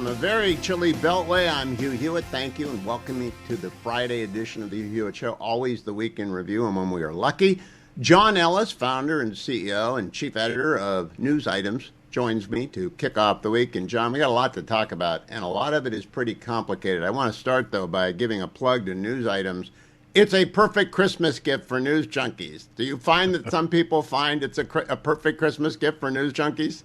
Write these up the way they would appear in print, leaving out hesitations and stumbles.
from a very chilly Beltway. I'm Hugh Hewitt. Thank you and welcome you to the Friday edition of the Hugh Hewitt Show. Always the week in review, and when we are lucky, John Ellis, founder and CEO and chief editor of News Items, joins me to kick off the week. And John, we got a lot to talk about, and a lot of it is pretty complicated. I want to start, though, by giving a plug to News Items. It's a perfect Christmas gift for news junkies. Do you find that some people find it's a perfect Christmas gift for news junkies?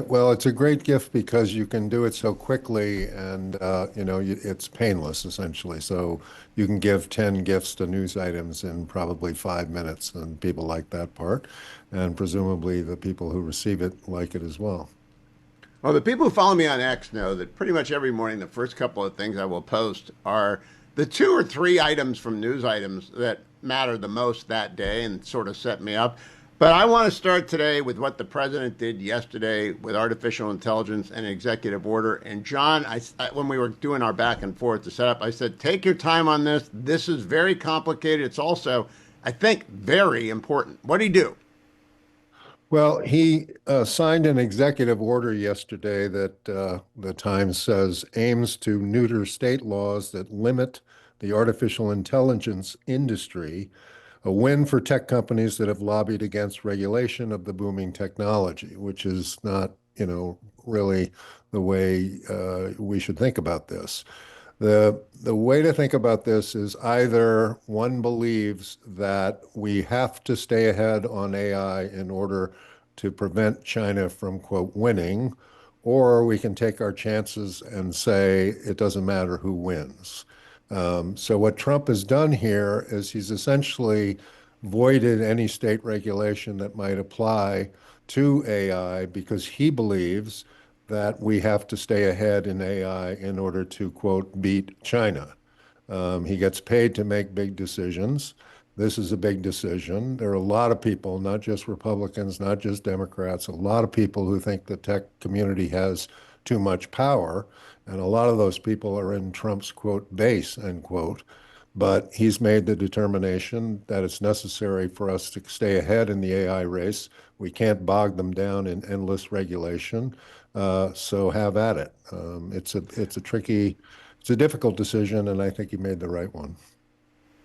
Well, it's a great gift because you can do it so quickly and, it's painless essentially. So you can give 10 gifts to news items in probably 5 minutes, and people like that part. And presumably the people who receive it like it as well. Well, the people who follow me on X know that pretty much every morning, the first couple of things I will post are the 2 or 3 items from news items that matter the most that day and sort of set me up. But I want to start today with what the president did yesterday with artificial intelligence and executive order. And John, when we were doing our back and forth to set up, I said, take your time on this. This is very complicated. It's also, I think, very important. What did he do? Well, he signed an executive order yesterday that the Times says aims to neuter state laws that limit the artificial intelligence industry, a win for tech companies that have lobbied against regulation of the booming technology, which is not, really the way we should think about this. The way to think about this is either one believes that we have to stay ahead on AI in order to prevent China from, quote, winning, or we can take our chances and say it doesn't matter who wins. So what Trump has done here is he's essentially voided any state regulation that might apply to AI because he believes that we have to stay ahead in AI in order to, quote, beat China. He gets paid to make big decisions. This is a big decision. There are a lot of people, not just Republicans, not just Democrats, a lot of people who think the tech community has too much power. And a lot of those people are in Trump's, quote, base, end quote. But he's made the determination that it's necessary for us to stay ahead in the AI race. We can't bog them down in endless regulation. So have at it. It's a difficult decision, and I think he made the right one.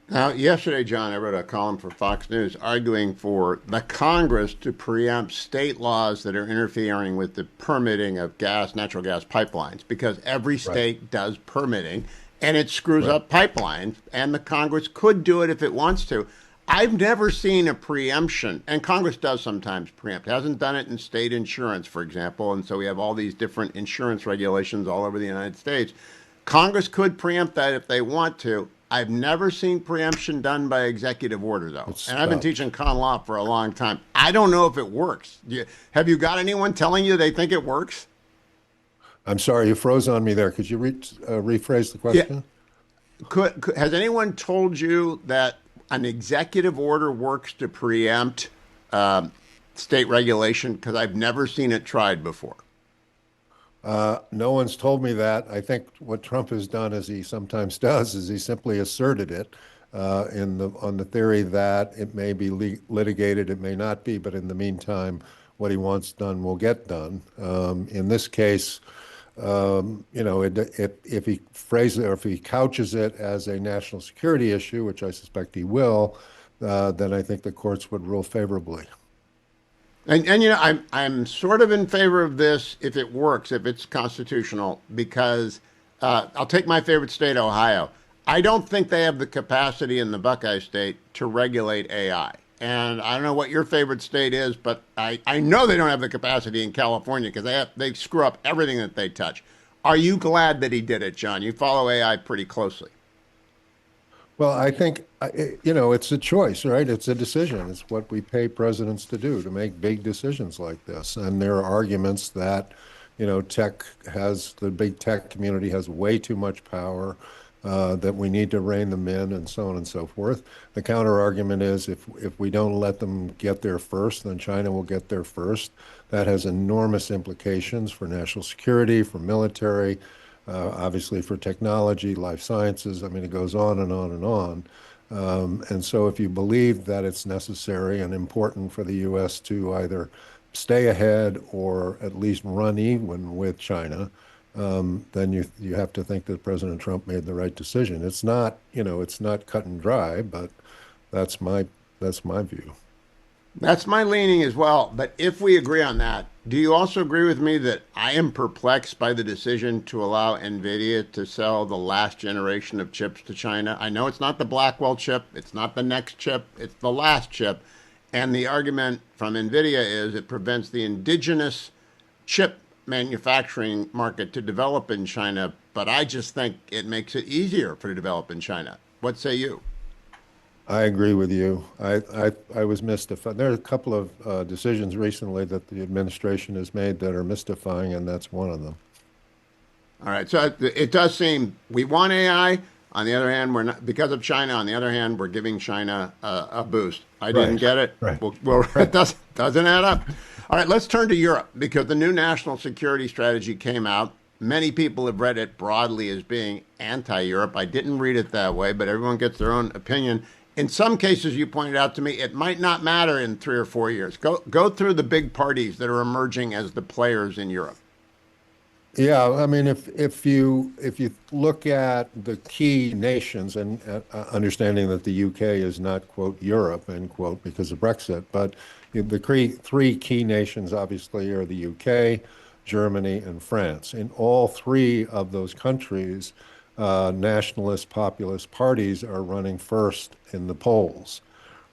Now, yesterday, John, I wrote a column for Fox News arguing for the Congress to preempt state laws that are interfering with the permitting of natural gas pipelines, because every Right. state does permitting and it screws Right. up pipelines, and the Congress could do it if it wants to. I've never seen a preemption, and Congress does sometimes preempt. It hasn't done it in state insurance, for example, and so we have all these different insurance regulations all over the United States. Congress could preempt that if they want to. I've never seen preemption done by executive order, though. It's And I've been stopped. teaching con law for a long time. I don't know if it works. Have you got anyone telling you they think it works? I'm sorry, you froze on me there. Could you rephrase the Yeah. question? Has anyone told you that an executive order works to preempt state regulation? Because I've never seen it tried before. No one's told me that. I think what Trump has done, as he sometimes does, is he simply asserted it on the theory that it may be litigated, it may not be, but in the meantime, what he wants done will get done. In this case, if he phrases it or if he couches it as a national security issue, which I suspect he will, then I think the courts would rule favorably. And I'm sort of in favor of this if it works, if it's constitutional, because I'll take my favorite state, Ohio. I don't think they have the capacity in the Buckeye State to regulate AI. And I don't know what your favorite state is, but I know they don't have the capacity in California because they screw up everything that they touch. Are you glad that he did it, John? You follow AI pretty closely. Well, I think, it's a choice, right? It's a decision. It's what we pay presidents to do, to make big decisions like this. And there are arguments that, the big tech community has way too much power, that we need to rein them in and so on and so forth. The counter argument is if we don't let them get there first, then China will get there first. That has enormous implications for national security, for military, obviously for technology, life sciences. I mean, it goes on and on and on. And so if you believe that it's necessary and important for the U.S. to either stay ahead or at least run even with China, then you have to think that President Trump made the right decision. It's not, it's not cut and dry, but that's my that's my view. That's my leaning as well. But if we agree on that, do you also agree with me that I am perplexed by the decision to allow NVIDIA to sell the last generation of chips to China? I know it's not the Blackwell chip, it's not the next chip, it's the last chip. And the argument from NVIDIA is it prevents the indigenous chip manufacturing market to develop in China. But I just think it makes it easier for it to develop in China. What say you? I agree with you. I was mystified. There are a couple of decisions recently that the administration has made that are mystifying, and that's one of them. All right. So it does seem we want AI. On the other hand, we're not because of China. On the other hand, we're giving China a boost. I didn't Right, get it. right, Well, it right. doesn't add up. All right. Let's turn to Europe because the new national security strategy came out. Many people have read it broadly as being anti-Europe. I didn't read it that way, but everyone gets their own opinion. In some cases, you pointed out to me, it might not matter in 3 or 4 years. Go through the big parties that are emerging as the players in Europe. Yeah, I mean, if you look at the key nations and understanding that the UK is not, quote, Europe, end quote, because of Brexit, but the three key nations obviously are the UK, Germany, and France. In all three of those countries, nationalist populist parties are running first in the polls.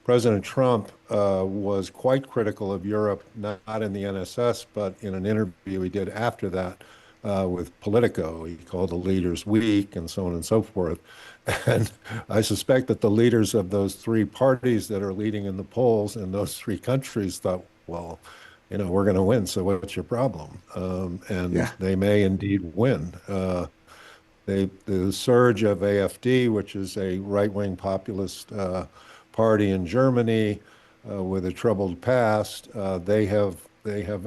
President Trump was quite critical of Europe, not in the NSS, but in an interview he did after that with Politico. He called the leaders weak and so on and so forth. And I suspect that the leaders of those three parties that are leading in the polls in those three countries thought, well, we're going to win, so what's your problem? And Yeah. they may indeed win. The surge of AfD, which is a right-wing populist party in Germany with a troubled past, they have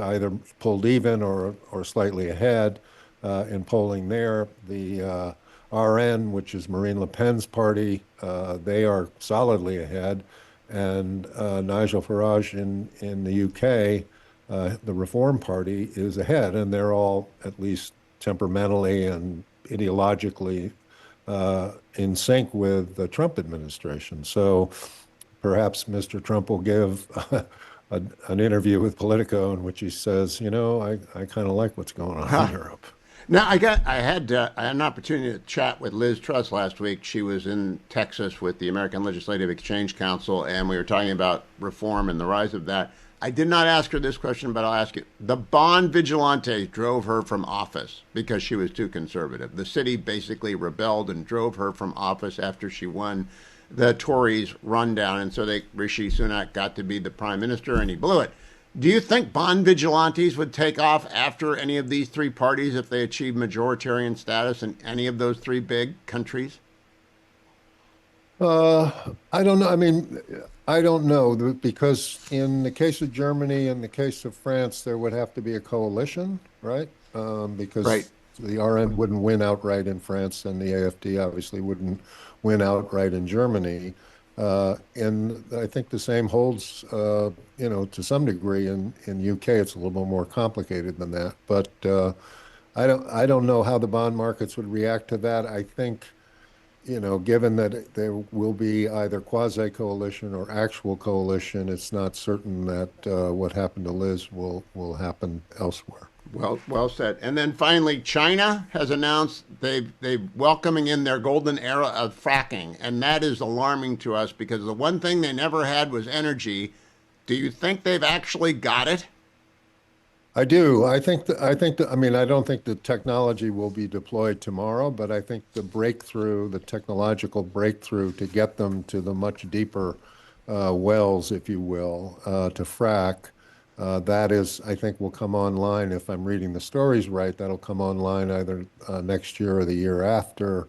either pulled even or slightly ahead in polling there. The RN, which is Marine Le Pen's party, they are solidly ahead, and Nigel Farage in the UK, the Reform Party, is ahead, and they're all at least temperamentally and ideologically in sync with the Trump administration. So perhaps Mr. Trump will give an interview with Politico in which he says, I kind of like what's going on in Europe. Now I had an opportunity to chat with Liz Truss last week. She was in Texas with the American Legislative Exchange Council, and we were talking about reform and the rise of that. I did not ask her this question, but I'll ask you. The bond vigilantes drove her from office because she was too conservative. The city basically rebelled and drove her from office after she won the Tories' rundown, and so Rishi Sunak got to be the prime minister, and he blew it. Do you think bond vigilantes would take off after any of these three parties if they achieve majoritarian status in any of those three big countries? I don't know. I mean, I don't know because in the case of Germany and the case of France, there would have to be a coalition, right? Right. Because the RN wouldn't win outright in France, and the AfD obviously wouldn't win outright in Germany. And I think the same holds, to some degree in UK. It's a little bit more complicated than that, but I don't know how the bond markets would react to that. I think given that there will be either quasi-coalition or actual coalition, it's not certain that what happened to Liz will happen elsewhere. Well said. And then finally, China has announced they welcoming in their golden era of fracking, and that is alarming to us because the one thing they never had was energy. Do you think they've actually got it? I do. I mean, I don't think the technology will be deployed tomorrow, but I think the technological breakthrough to get them to the much deeper wells, if you will, to frack, that is, I think, will come online. If I'm reading the stories right, that'll come online either next year or the year after.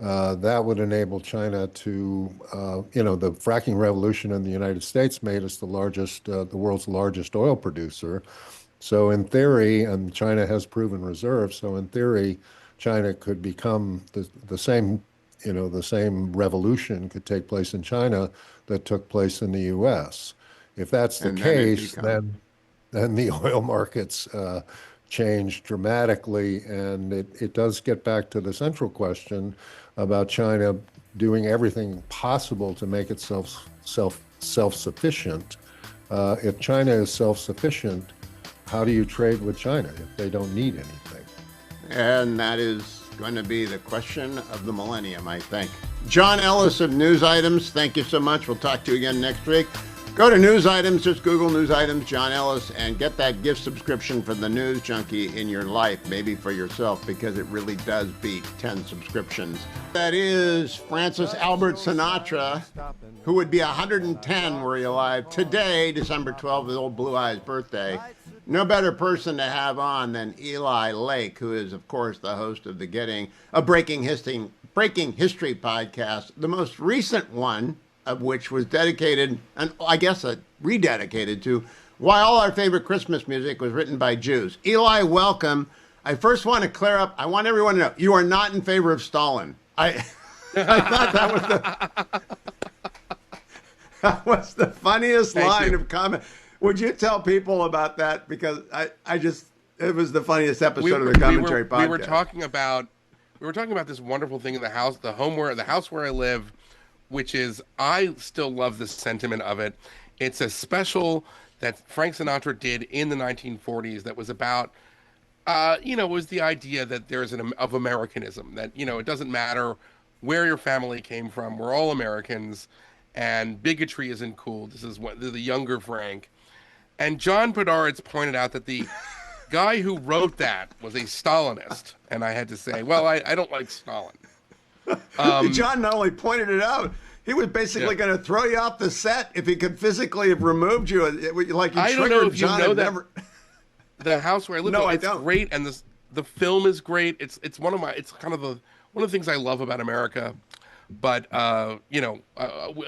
That would enable China to, the fracking revolution in the United States made us the world's largest oil producer. So in theory, and China has proven reserves, so in theory, China could become the same, the same revolution could take place in China that took place in the US. If that's the And then it case, become then the oil markets changed dramatically, and it does get back to the central question about China doing everything possible to make itself self-sufficient. If China is self-sufficient, how do you trade with China if they don't need anything? And that is going to be the question of the millennium, I think. John Ellis of News Items, thank you so much. We'll talk to you again next week. Go to News Items, just Google News Items, John Ellis, and get that gift subscription for the News Junkie in your life, maybe for yourself, because it really does beat 10 subscriptions. That is Francis Albert Sinatra, who would be 110 were he alive today, December 12th, his old Blue Eyes birthday. No better person to have on than Eli Lake, who is, of course, the host of a Breaking History podcast, the most recent one of which was dedicated, and I guess rededicated to, why all our favorite Christmas music was written by Jews. Eli, welcome. I first want to clear up, I want everyone to know, you are not in favor of Stalin. I thought that was the funniest line of comment. Would you tell people about that? Because it was the funniest episode of the commentary podcast. We were talking about this wonderful thing in the house, the house where I live, which is, I still love the sentiment of it. It's a special that Frank Sinatra did in the 1940s that was about, was the idea that there's of Americanism, that, it doesn't matter where your family came from, we're all Americans, and bigotry isn't cool. This is the younger Frank. And John Podhoretz pointed out that the guy who wrote that was a Stalinist. And I had to say, well, I don't like Stalin. John not only pointed it out, he was basically going to throw you off the set if he could physically have removed you. Like you I don't know if John you know that the house where I live. No, it's great, and the film is great. It's kind of one of the things I love about America. But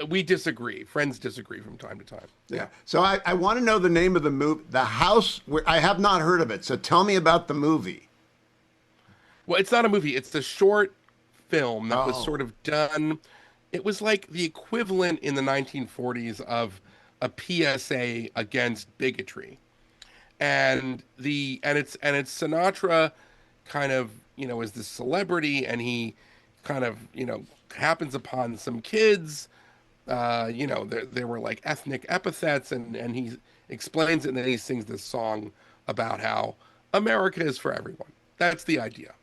we disagree. Friends disagree from time to time. Yeah. So I want to know the name of the movie, The House. I have not heard of it. So tell me about the movie. Well, it's not a movie. It's a short film that was sort of done. It was like the equivalent in the 1940s of a PSA against bigotry, and it's Sinatra, kind of is this celebrity, and he kind of happens upon some kids. There were like ethnic epithets, and he explains it, and then he sings this song about how America is for everyone. That's the idea.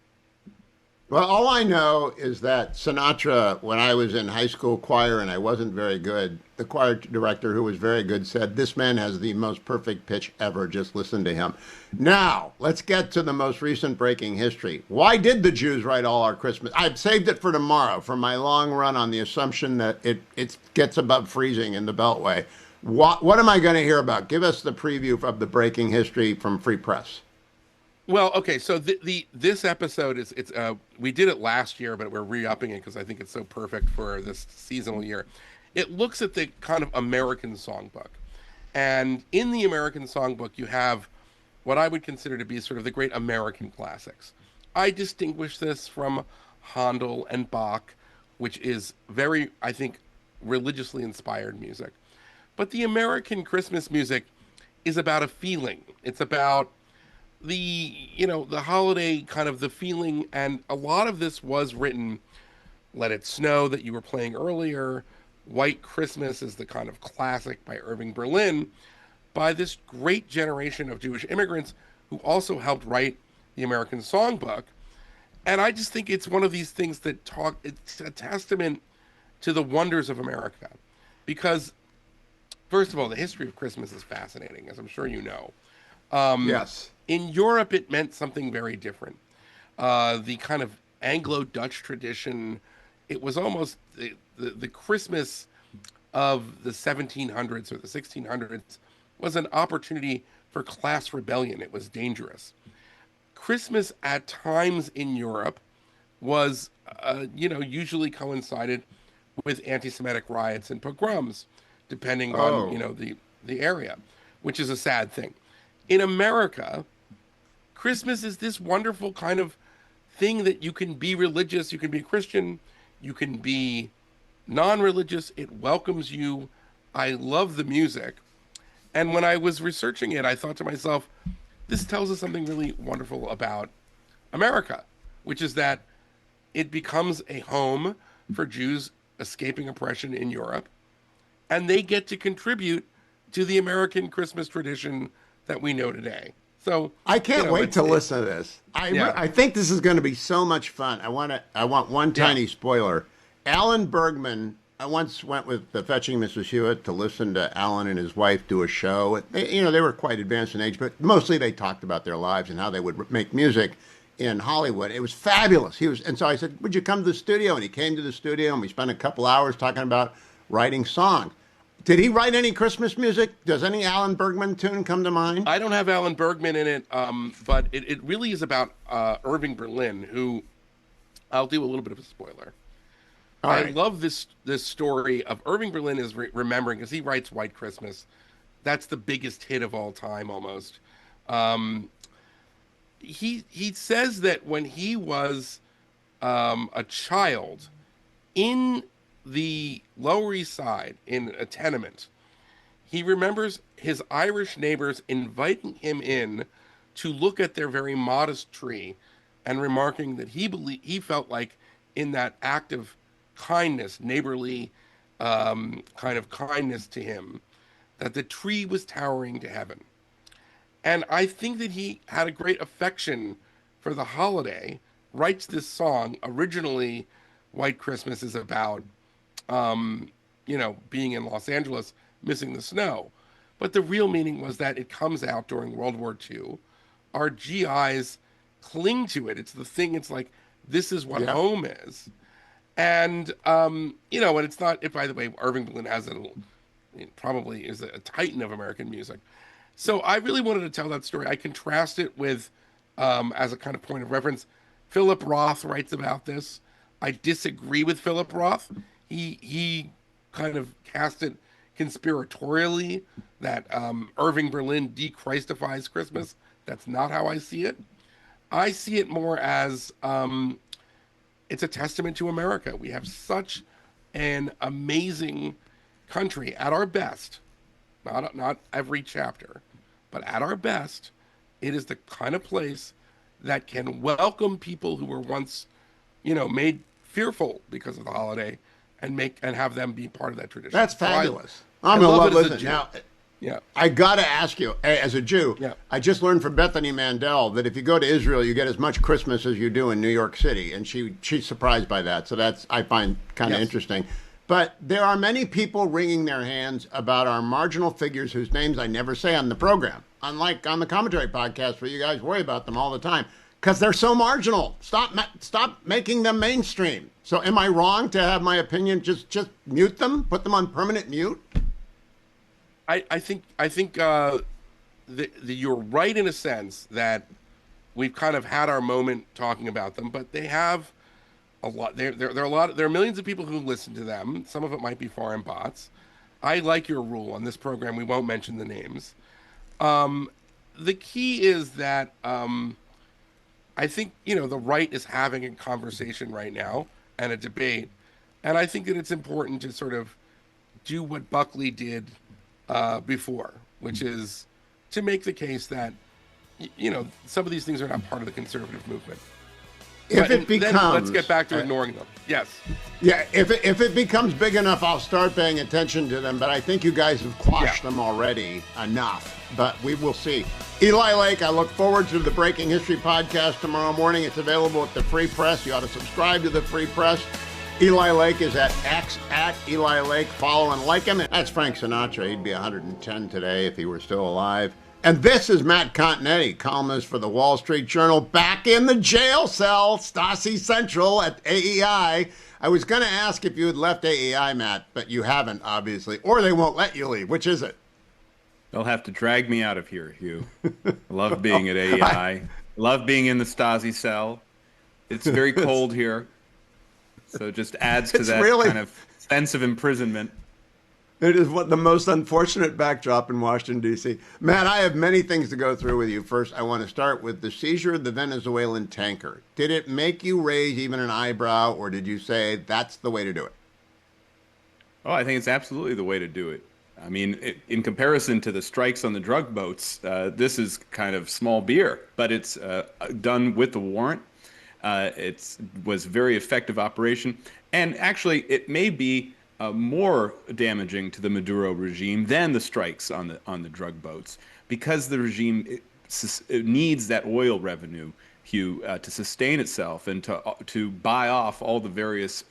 Well, all I know is that Sinatra, when I was in high school choir and I wasn't very good, the choir director, who was very good, said, "This man has the most perfect pitch ever. Just listen to him." Now, let's get to the most recent breaking history. Why did the Jews write all our Christmas? I've saved it for tomorrow for my long run on the assumption that it gets above freezing in the Beltway. What am I going to hear about? Give us the preview of the breaking history from Free Press. Well, okay, so this episode we did it last year, but we're re-upping it because I think it's so perfect for this seasonal year. It looks at the kind of American songbook. And in the American songbook, you have what I would consider to be sort of the great American classics. I distinguish this from Handel and Bach, which is very, I think, religiously inspired music. But the American Christmas music is about a feeling. It's about the holiday, kind of the feeling, and a lot of this was written. Let It Snow, that you were playing earlier, White Christmas is the kind of classic by Irving Berlin, by this great generation of Jewish immigrants who also helped write the American Songbook. And I just think it's one of these things it's a testament to the wonders of America. Because, first of all, the history of Christmas is fascinating, as I'm sure you know. Yes. In Europe, it meant something very different. The kind of Anglo-Dutch tradition, it was almost the Christmas of the 1700s or the 1600s was an opportunity for class rebellion. It was dangerous. Christmas at times in Europe was, usually coincided with anti-Semitic riots and pogroms, depending on, the area, which is a sad thing. In America, Christmas is this wonderful kind of thing that you can be religious, you can be a Christian, you can be non-religious. It welcomes you. I love the music. And when I was researching it, I thought to myself, this tells us something really wonderful about America, which is that it becomes a home for Jews escaping oppression in Europe, and they get to contribute to the American Christmas tradition that we know today. So I can't wait to listen to this. Yeah. I think this is going to be so much fun. I want one tiny spoiler. Alan Bergman. I once went with the Fetching Mrs. Hewitt to listen to Alan and his wife do a show. They were quite advanced in age, but mostly they talked about their lives and how they would make music in Hollywood. It was fabulous. And so I said, "Would you come to the studio?" And he came to the studio, and we spent a couple hours talking about writing songs. Did he write any Christmas music? Does any Alan Bergman tune come to mind? I don't have Alan Bergman in it, but it really is about Irving Berlin, who I'll do a little bit of a spoiler. I love this story of Irving Berlin is remembering, because he writes White Christmas. That's the biggest hit of all time, almost. He says that when he was a child in the Lower East Side in a tenement, he remembers his Irish neighbors inviting him in to look at their very modest tree, and remarking that he felt like in that act of kindness, neighborly kind of kindness to him, that the tree was towering to heaven. And I think that he had a great affection for the holiday, writes this song. Originally, White Christmas is about being in Los Angeles, missing the snow. But the real meaning was that it comes out during World War II. Our GIs cling to it. It's the thing. It's like, this is what home is. And, and it's not, by the way, Irving Berlin probably is a titan of American music. So I really wanted to tell that story. I contrast it with, as a kind of point of reference, Philip Roth writes about this. I disagree with Philip Roth. He kind of cast it conspiratorially that Irving Berlin de-Christifies Christmas. That's not how I see it. I see it more as it's a testament to America. We have such an amazing country at our best. Not every chapter, but at our best, it is the kind of place that can welcome people who were once, made fearful because of the holiday, and have them be part of that tradition. That's fabulous. I'm going to love listening. Now, yeah. I got to ask you, as a Jew, Yeah. I just learned from Bethany Mandel that if you go to Israel, you get as much Christmas as you do in New York City. And she's surprised by that. So that's, I find kind of interesting. But there are many people wringing their hands about our marginal figures whose names I never say on the program, unlike on the commentary podcast where you guys worry about them all the time, because they're so marginal. Stop making them mainstream. So am I wrong to have my opinion? Just mute them, put them on permanent mute? I think you're right in a sense that we've kind of had our moment talking about them, but they have a lot. There are millions of people who listen to them. Some of it might be foreign bots. I like your rule on this program. We won't mention the names. The key is that I think the right is having a conversation right now and a debate, and I think that it's important to sort of do what Buckley did before, which is to make the case that some of these things are not part of the conservative movement. If it becomes, then let's get back to ignoring them. Yes. Yeah, if it becomes big enough, I'll start paying attention to them. But I think you guys have quashed them already enough. But we will see. Eli Lake, I look forward to the Breaking History podcast tomorrow morning. It's available at the Free Press. You ought to subscribe to the Free Press. Eli Lake is at X at Eli Lake. Follow and like him. That's Frank Sinatra. He'd be 110 today if he were still alive. And this is Matt Continetti, columnist for the Wall Street Journal, back in the jail cell, Stasi Central at AEI. I was going to ask if you had left AEI, Matt, but you haven't, obviously, or they won't let you leave. Which is it? They'll have to drag me out of here, Hugh. I love being at AEI. I love being in the Stasi cell. It's very cold here, so it just adds to that kind of sense of imprisonment. It is the most unfortunate backdrop in Washington, D.C. Matt, I have many things to go through with you. First, I want to start with the seizure of the Venezuelan tanker. Did it make you raise even an eyebrow, or did you say that's the way to do it? Oh, I think it's absolutely the way to do it. I mean, in comparison to the strikes on the drug boats, this is kind of small beer, but it's done with the warrant. It was a very effective operation, and actually, it may be more damaging to the Maduro regime than the strikes on the drug boats, because the regime it needs that oil revenue, Hugh, to sustain itself and to buy off all the various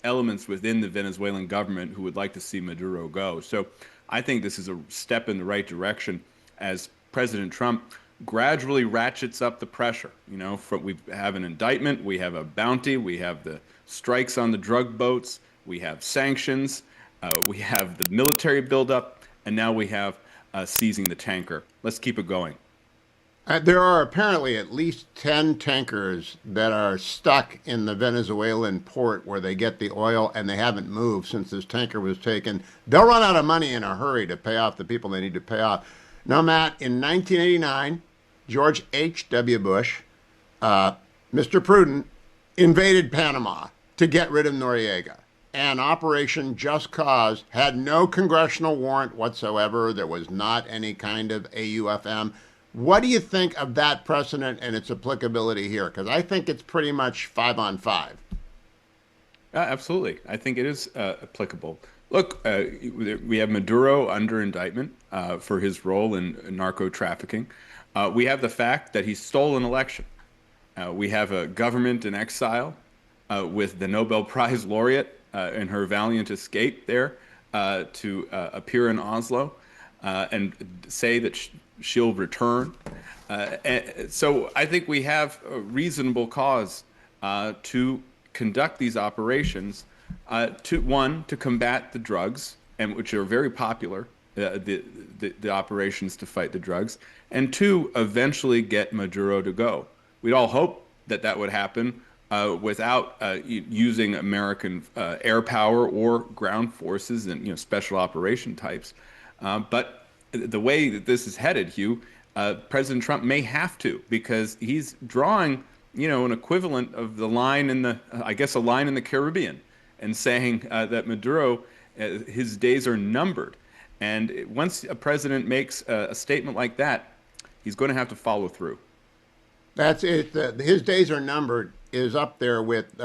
elements within the Venezuelan government who would like to see Maduro go. So I think this is a step in the right direction as President Trump gradually ratchets up the pressure. You know, we have an indictment, we have a bounty, we have the strikes on the drug boats, we have sanctions, we have the military buildup, and now we have seizing the tanker. Let's keep it going. There are apparently at least 10 tankers that are stuck in the Venezuelan port where they get the oil, and they haven't moved since this tanker was taken. They'll run out of money in a hurry to pay off the people they need to pay off. Now, Matt, in 1989, George H.W. Bush, Mr. Prudent, invaded Panama to get rid of Noriega. And Operation Just Cause had no congressional warrant whatsoever. There was not any kind of AUFM. What do you think of that precedent and its applicability here? Because I think it's pretty much 5 on 5. Absolutely. I think it is applicable. Look, we have Maduro under indictment for his role in narco trafficking. We have the fact that he stole an election. We have a government in exile with the Nobel Prize laureate in her valiant escape there to appear in Oslo and say that she'll return. So I think we have a reasonable cause to conduct these operations to combat the drugs, and which are very popular, the operations to fight the drugs, and two, eventually get Maduro to go. We'd all hope that that would happen without using American air power or ground forces and special operation types. But the way that this is headed, Hugh, President Trump may have to, because he's drawing, an equivalent of the line in a line in the Caribbean, and saying that Maduro, his days are numbered. And once a president makes a statement like that, he's going to have to follow through. That's it. His days are numbered is up there with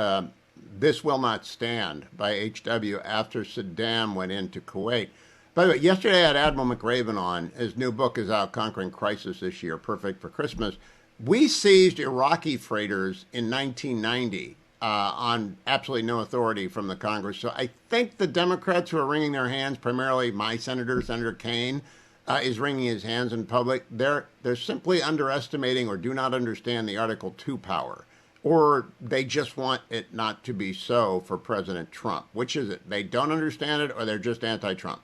This Will Not Stand by H.W. after Saddam went into Kuwait. By the way, yesterday I had Admiral McRaven on. His new book is out, Conquering Crisis, this year, perfect for Christmas. We seized Iraqi freighters in 1990 on absolutely no authority from the Congress. So I think the Democrats who are wringing their hands, primarily my senator, Senator Kaine, is wringing his hands in public. They're simply underestimating or do not understand the Article 2 power. Or they just want it not to be so for President Trump. Which is it? They don't understand it, or they're just anti-Trump?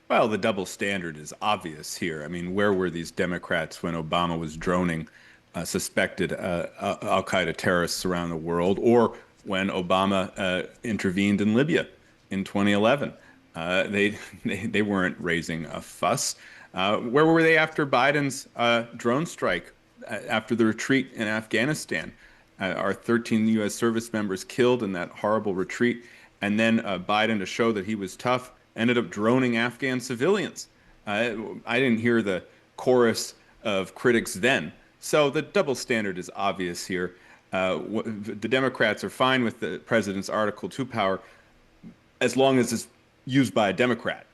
Well, the double standard is obvious here. I mean, where were these Democrats when Obama was droning suspected al-Qaeda terrorists around the world, or when Obama intervened in Libya in 2011? They weren't raising a fuss. Where were they after Biden's drone strike, after the retreat in Afghanistan? Our 13 U.S. service members killed in that horrible retreat, and then Biden, to show that he was tough, ended up droning Afghan civilians. I didn't hear the chorus of critics then. So the double standard is obvious here. The Democrats are fine with the president's Article 2 power as long as it's used by a Democrat.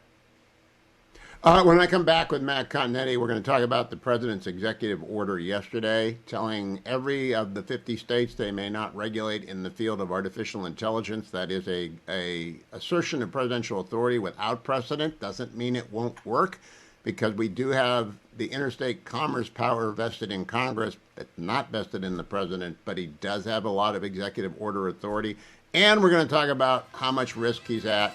When I come back with Matt Continetti, we're going to talk about the president's executive order yesterday, telling every of the 50 states they may not regulate in the field of artificial intelligence. That is a assertion of presidential authority without precedent. Doesn't mean it won't work, because we do have the interstate commerce power vested in Congress. That's not vested in the president, but he does have a lot of executive order authority. And we're going to talk about how much risk he's at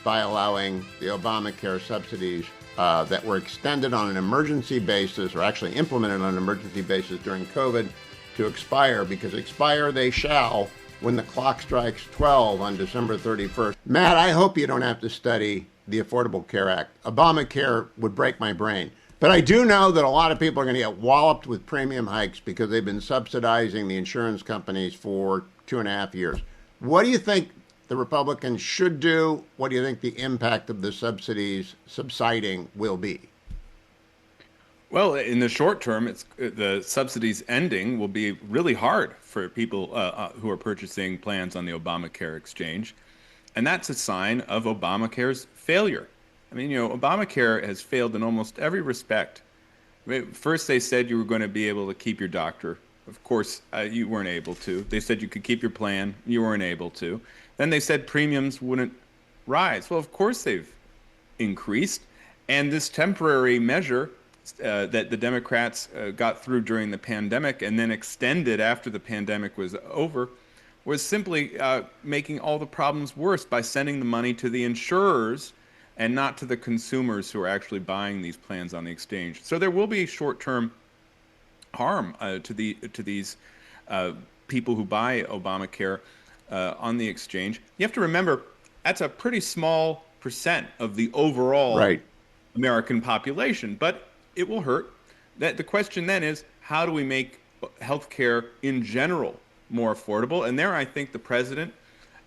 by allowing the Obamacare subsidies that were extended on an emergency basis, or actually implemented on an emergency basis during COVID, to expire, because expire they shall when the clock strikes 12 on December 31st. Matt, I hope you don't have to study the Affordable Care Act. Obamacare would break my brain. But I do know that a lot of people are going to get walloped with premium hikes because they've been subsidizing the insurance companies for 2.5 years. What do you think the Republicans should do? What do you think the impact of the subsidies subsiding will be? Well, in the short term, the subsidies ending will be really hard for people who are purchasing plans on the Obamacare exchange. And that's a sign of Obamacare's failure. I mean, Obamacare has failed in almost every respect. First, they said you were going to be able to keep your doctor. Of course, you weren't able to. They said you could keep your plan. You weren't able to. Then they said premiums wouldn't rise. Well, of course they've increased. And this temporary measure that the Democrats got through during the pandemic and then extended after the pandemic was over was simply making all the problems worse by sending the money to the insurers and not to the consumers who are actually buying these plans on the exchange. So there will be short-term harm to these people who buy Obamacare on the exchange. You have to remember that's a pretty small percent of the overall American population, but it will hurt. The question then is, how do we make healthcare in general more affordable? And there, I think the president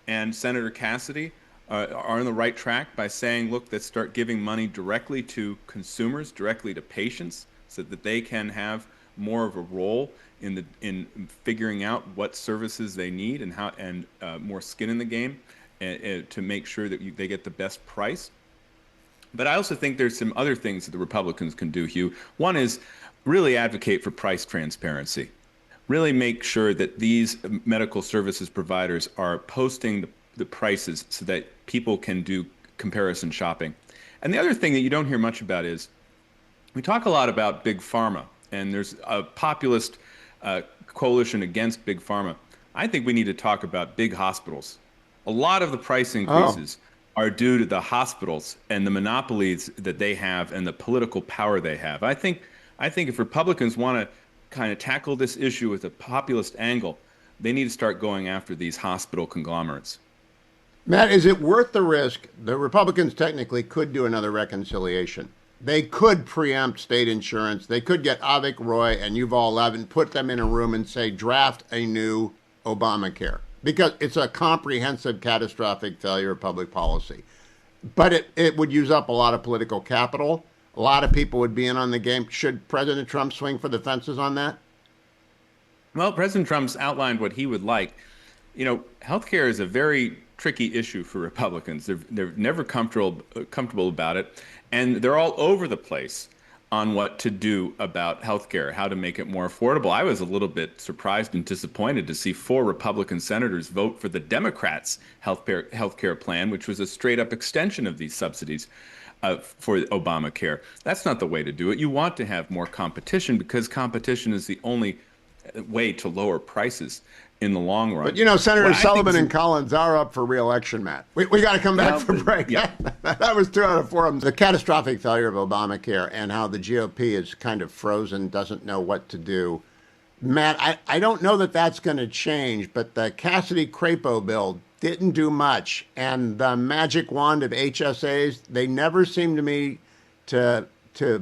and Senator Cassidy are on the right track by saying, look, let's start giving money directly to consumers, directly to patients, so that they can have more of a role in figuring out what services they need and more skin in the game to make sure that they get the best price. But I also think there's some other things that the Republicans can do, Hugh. One is really advocate for price transparency. Really make sure that these medical services providers are posting the prices so that people can do comparison shopping. And the other thing that you don't hear much about is we talk a lot about big pharma, and there's a populist coalition against big pharma. I think we need to talk about big hospitals. A lot of the price increases are due to the hospitals and the monopolies that they have and the political power they have. I think if Republicans want to kind of tackle this issue with a populist angle, they need to start going after these hospital conglomerates. Matt, is it worth the risk? The Republicans technically could do another reconciliation. They could preempt state insurance. They could get Avik Roy and Yuval Levin, put them in a room and say, draft a new Obamacare, because it's a comprehensive, catastrophic failure of public policy. But it would use up a lot of political capital. A lot of people would be in on the game. Should President Trump swing for the fences on that? Well, President Trump's outlined what he would like. Healthcare is a very tricky issue for Republicans. They're never comfortable about it, and they're all over the place on what to do about healthcare, how to make it more affordable. I was a little bit surprised and disappointed to see 4 Republican senators vote for the Democrats' healthcare plan, which was a straight-up extension of these subsidies for Obamacare. That's not the way to do it. You want to have more competition, because competition is the only way to lower prices in the long run. But Senator Sullivan and Collins are up for re-election, Matt. We got to come back for break. Yeah. That was 2 out of 4 of them. The catastrophic failure of Obamacare and how the GOP is kind of frozen, doesn't know what to do. Matt, I don't know that that's going to change, but the Cassidy-Crapo bill didn't do much. And the magic wand of HSAs, they never seem to me to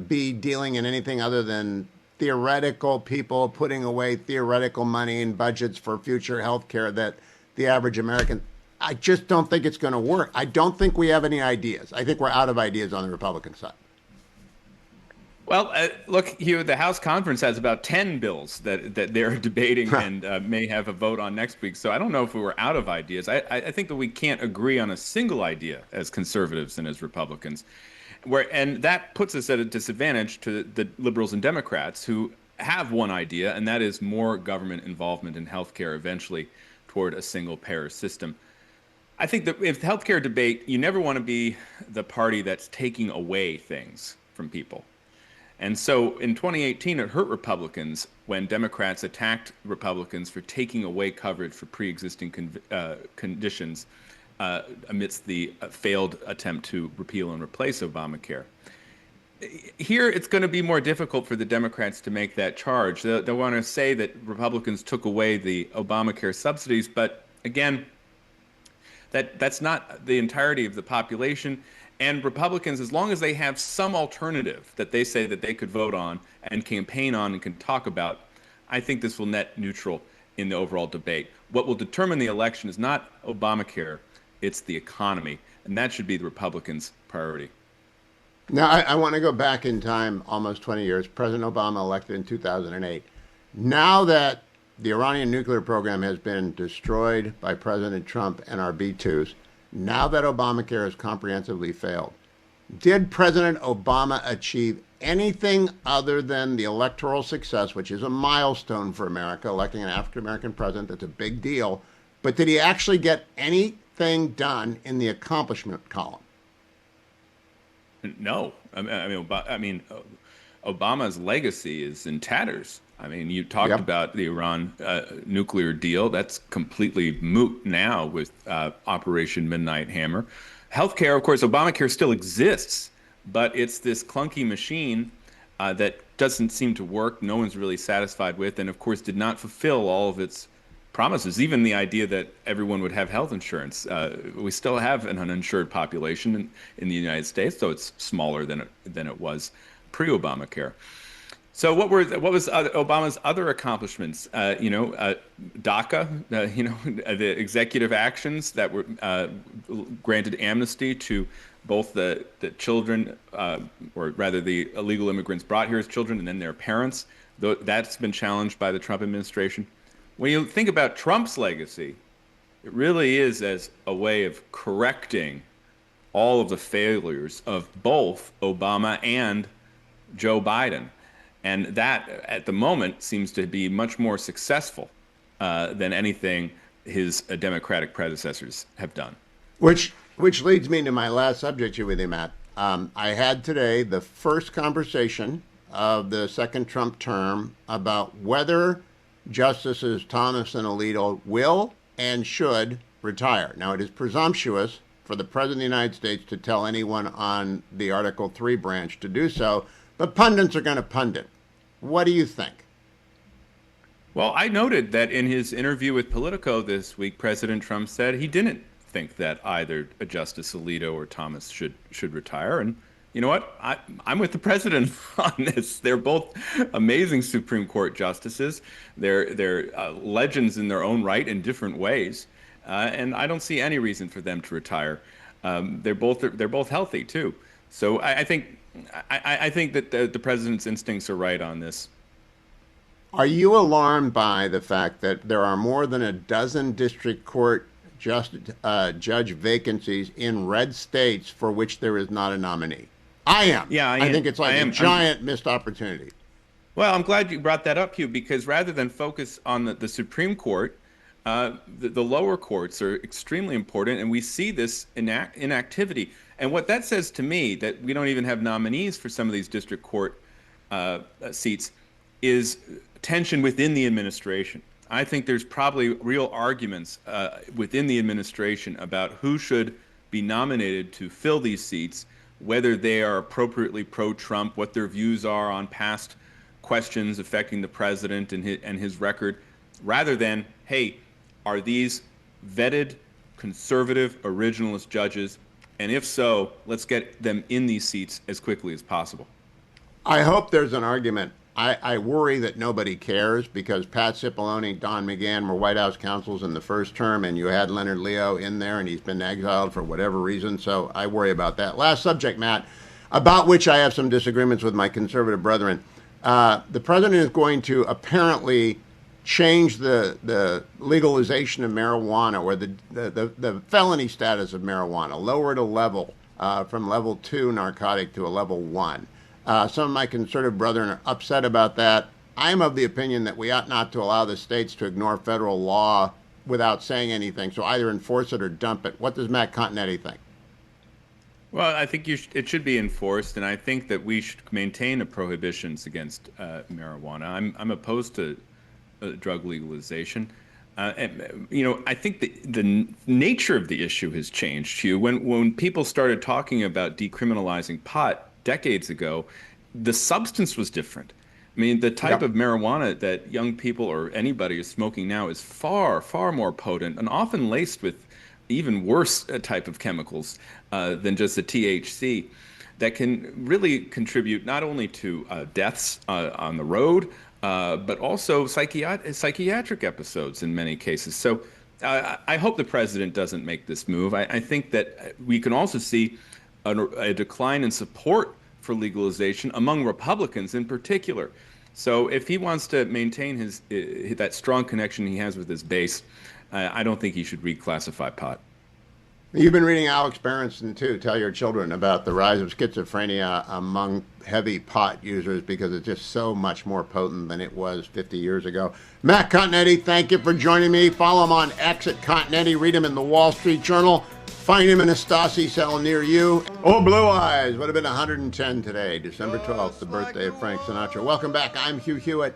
be dealing in anything other than theoretical people putting away theoretical money in budgets for future health care that the average American, I just don't think it's going to work. I don't think we have any ideas. I think we're out of ideas on the Republican side. Well, look, Hugh, the House conference has about 10 bills that they're debating and may have a vote on next week. So I don't know if we were out of ideas. I think that we can't agree on a single idea as conservatives and as Republicans. And that puts us at a disadvantage to the liberals and Democrats, who have one idea, and that is more government involvement in healthcare eventually toward a single-payer system. I think that if healthcare debate, you never want to be the party that's taking away things from people. And so in 2018, it hurt Republicans when Democrats attacked Republicans for taking away coverage for pre-existing conditions amidst the failed attempt to repeal and replace Obamacare. Here, it's going to be more difficult for the Democrats to make that charge. They'll want to say that Republicans took away the Obamacare subsidies, but again, that's not the entirety of the population. And Republicans, as long as they have some alternative that they say that they could vote on and campaign on and can talk about, I think this will net neutral in the overall debate. What will determine the election is not Obamacare. it's the economy, and that should be the Republicans' priority. Now, I want to go back in time almost 20 years. President Obama elected in 2008. Now that the Iranian nuclear program has been destroyed by President Trump and our B-2s, now that Obamacare has comprehensively failed, did President Obama achieve anything other than the electoral success, which is a milestone for America, electing an African-American president? That's a big deal. But did he actually get anything done in the accomplishment column? No, Obama's legacy is in tatters. I mean, you talked about the Iran nuclear deal. That's completely moot now with Operation Midnight Hammer. Healthcare, of course, Obamacare still exists, but it's this clunky machine that doesn't seem to work. No one's really satisfied with, and of course, did not fulfill all of its promises. Even the idea that everyone would have health insurance. We still have an uninsured population in the United States, though it's smaller than it was pre-Obamacare. So what was Obama's other accomplishments? DACA, the executive actions that were granted amnesty to both the children, or rather the illegal immigrants brought here as children, and then their parents. That's been challenged by the Trump administration. When you think about Trump's legacy, it really is as a way of correcting all of the failures of both Obama and Joe Biden. And that, at the moment, seems to be much more successful than anything his Democratic predecessors have done. Which leads me to my last subject here with you, Matt. I had today the first conversation of the second Trump term about whether Justices Thomas and Alito will and should retire. Now, it is presumptuous for the President of the United States to tell anyone on the Article 3 branch to do so, but pundits are going to pundit. What do you think? Well, I noted that in his interview with Politico this week, President Trump said he didn't think that either Justice Alito or Thomas should retire. And you know what? I'm with the president on this. They're both amazing Supreme Court justices. They're legends in their own right in different ways, and I don't see any reason for them to retire. They're both healthy too. So I think that the president's instincts are right on this. Are you alarmed by the fact that there are more than a dozen district court judge vacancies in red states for which there is not a nominee? I am. Yeah, I think it's like a giant missed opportunity. Well, I'm glad you brought that up, Hugh, because rather than focus on the Supreme Court, the lower courts are extremely important, and we see this inactivity. And what that says to me, that we don't even have nominees for some of these district court seats, is tension within the administration. I think there's probably real arguments within the administration about who should be nominated to fill these seats, whether they are appropriately pro-Trump, what their views are on past questions affecting the president and his record, rather than, hey, are these vetted, conservative, originalist judges? And if so, let's get them in these seats as quickly as possible. I hope there's an argument. I worry that nobody cares because Pat Cipollone, Don McGahn were White House counsels in the first term, and you had Leonard Leo in there, and he's been exiled for whatever reason, so I worry about that. Last subject, Matt, about which I have some disagreements with my conservative brethren. The president is going to apparently change the legalization of marijuana, or the felony status of marijuana, lower it a level from level 2 narcotic to a level 1. Some of my conservative brethren are upset about that. I'm of the opinion that we ought not to allow the states to ignore federal law without saying anything. So either enforce it or dump it. What does Matt Continetti think? Well, I think it should be enforced, and I think that we should maintain the prohibitions against marijuana. I'm opposed to drug legalization. And, I think the nature of the issue has changed, Hugh. When people started talking about decriminalizing pot decades ago, the substance was different. I mean, the type of marijuana that young people or anybody is smoking now is far, far more potent and often laced with even worse type of chemicals than just the THC that can really contribute not only to deaths on the road, but also psychiatric episodes in many cases. So I hope the president doesn't make this move. I think that we can also see a decline in support for legalization among Republicans in particular. So if he wants to maintain that strong connection he has with his base, I don't think he should reclassify pot. You've been reading Alex Berenson, too. Tell your children about the rise of schizophrenia among heavy pot users because it's just so much more potent than it was 50 years ago. Matt Continetti, thank you for joining me. Follow him on X at Continetti. Read him in the Wall Street Journal. Find him in a Stasi cell near you. Oh, Blue Eyes would have been 110 today, December 12th, the birthday of Frank Sinatra. Welcome back. I'm Hugh Hewitt.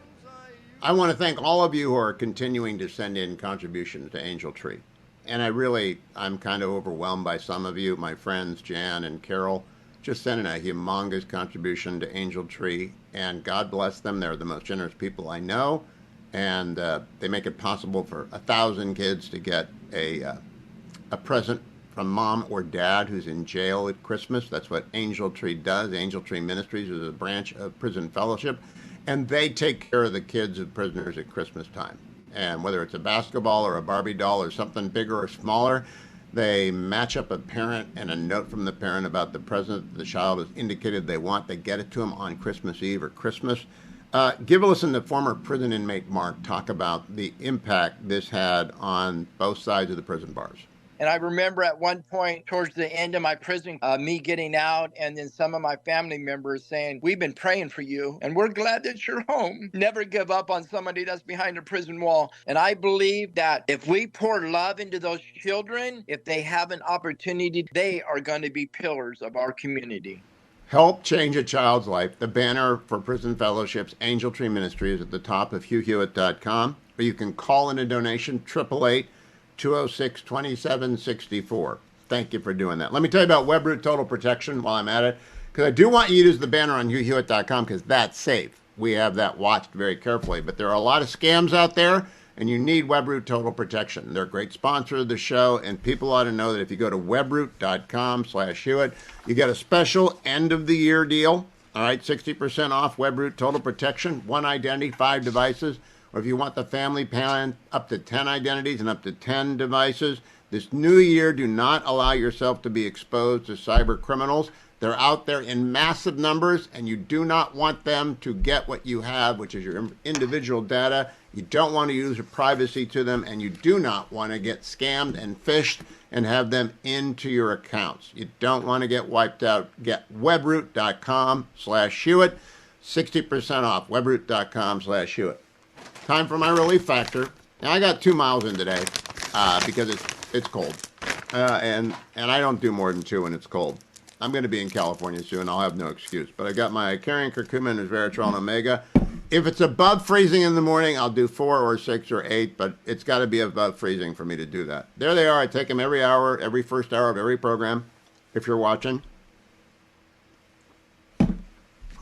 I want to thank all of you who are continuing to send in contributions to Angel Tree. And I'm kind of overwhelmed by some of you, my friends, Jan and Carol, just sending a humongous contribution to Angel Tree. And God bless them. They're the most generous people I know. And they make it possible for 1,000 kids to get a present from mom or dad who's in jail at Christmas. That's what Angel Tree does. Angel Tree Ministries is a branch of Prison Fellowship. And they take care of the kids of prisoners at Christmas time. And whether it's a basketball or a Barbie doll or something bigger or smaller, they match up a parent and a note from the parent about the present the child has indicated they want. They get it to them on Christmas Eve or Christmas. Give a listen to former prison inmate Mark talk about the impact this had on both sides of the prison bars. And I remember at one point towards the end of my prison, me getting out and then some of my family members saying, we've been praying for you and we're glad that you're home. Never give up on somebody that's behind a prison wall. And I believe that if we pour love into those children, if they have an opportunity, they are going to be pillars of our community. Help change a child's life. The banner for Prison Fellowship's Angel Tree Ministry is at the top of HughHewitt.com, or you can call in a donation, 888-206-2764. Thank you for doing that. Let me tell you about WebRoot Total Protection while I'm at it, because I do want you to use the banner on HughHewitt.com because that's safe. We have that watched very carefully, but there are a lot of scams out there, and you need WebRoot Total Protection. They're a great sponsor of the show, and people ought to know that if you go to webroot.com/Hewitt, you get a special end-of-the-year deal. All right, 60% off WebRoot Total Protection, 1 identity, 5 devices. Or if you want the family plan, up to 10 identities and up to 10 devices. This new year, do not allow yourself to be exposed to cyber criminals. They're out there in massive numbers, and you do not want them to get what you have, which is your individual data. You don't want to use your privacy to them, and you do not want to get scammed and phished and have them into your accounts. You don't want to get wiped out. Get webroot.com/Hewitt, 60% off, webroot.com/Hewitt. Time for my relief factor. Now, I got 2 miles in today because it's cold, and I don't do more than 2 when it's cold. I'm going to be in California soon. I'll have no excuse. But I got my carrion curcumin, resveratrol, and omega. If it's above freezing in the morning, I'll do 4 or 6 or 8, but it's got to be above freezing for me to do that. There they are. I take them every hour, every first hour of every program, if you're watching.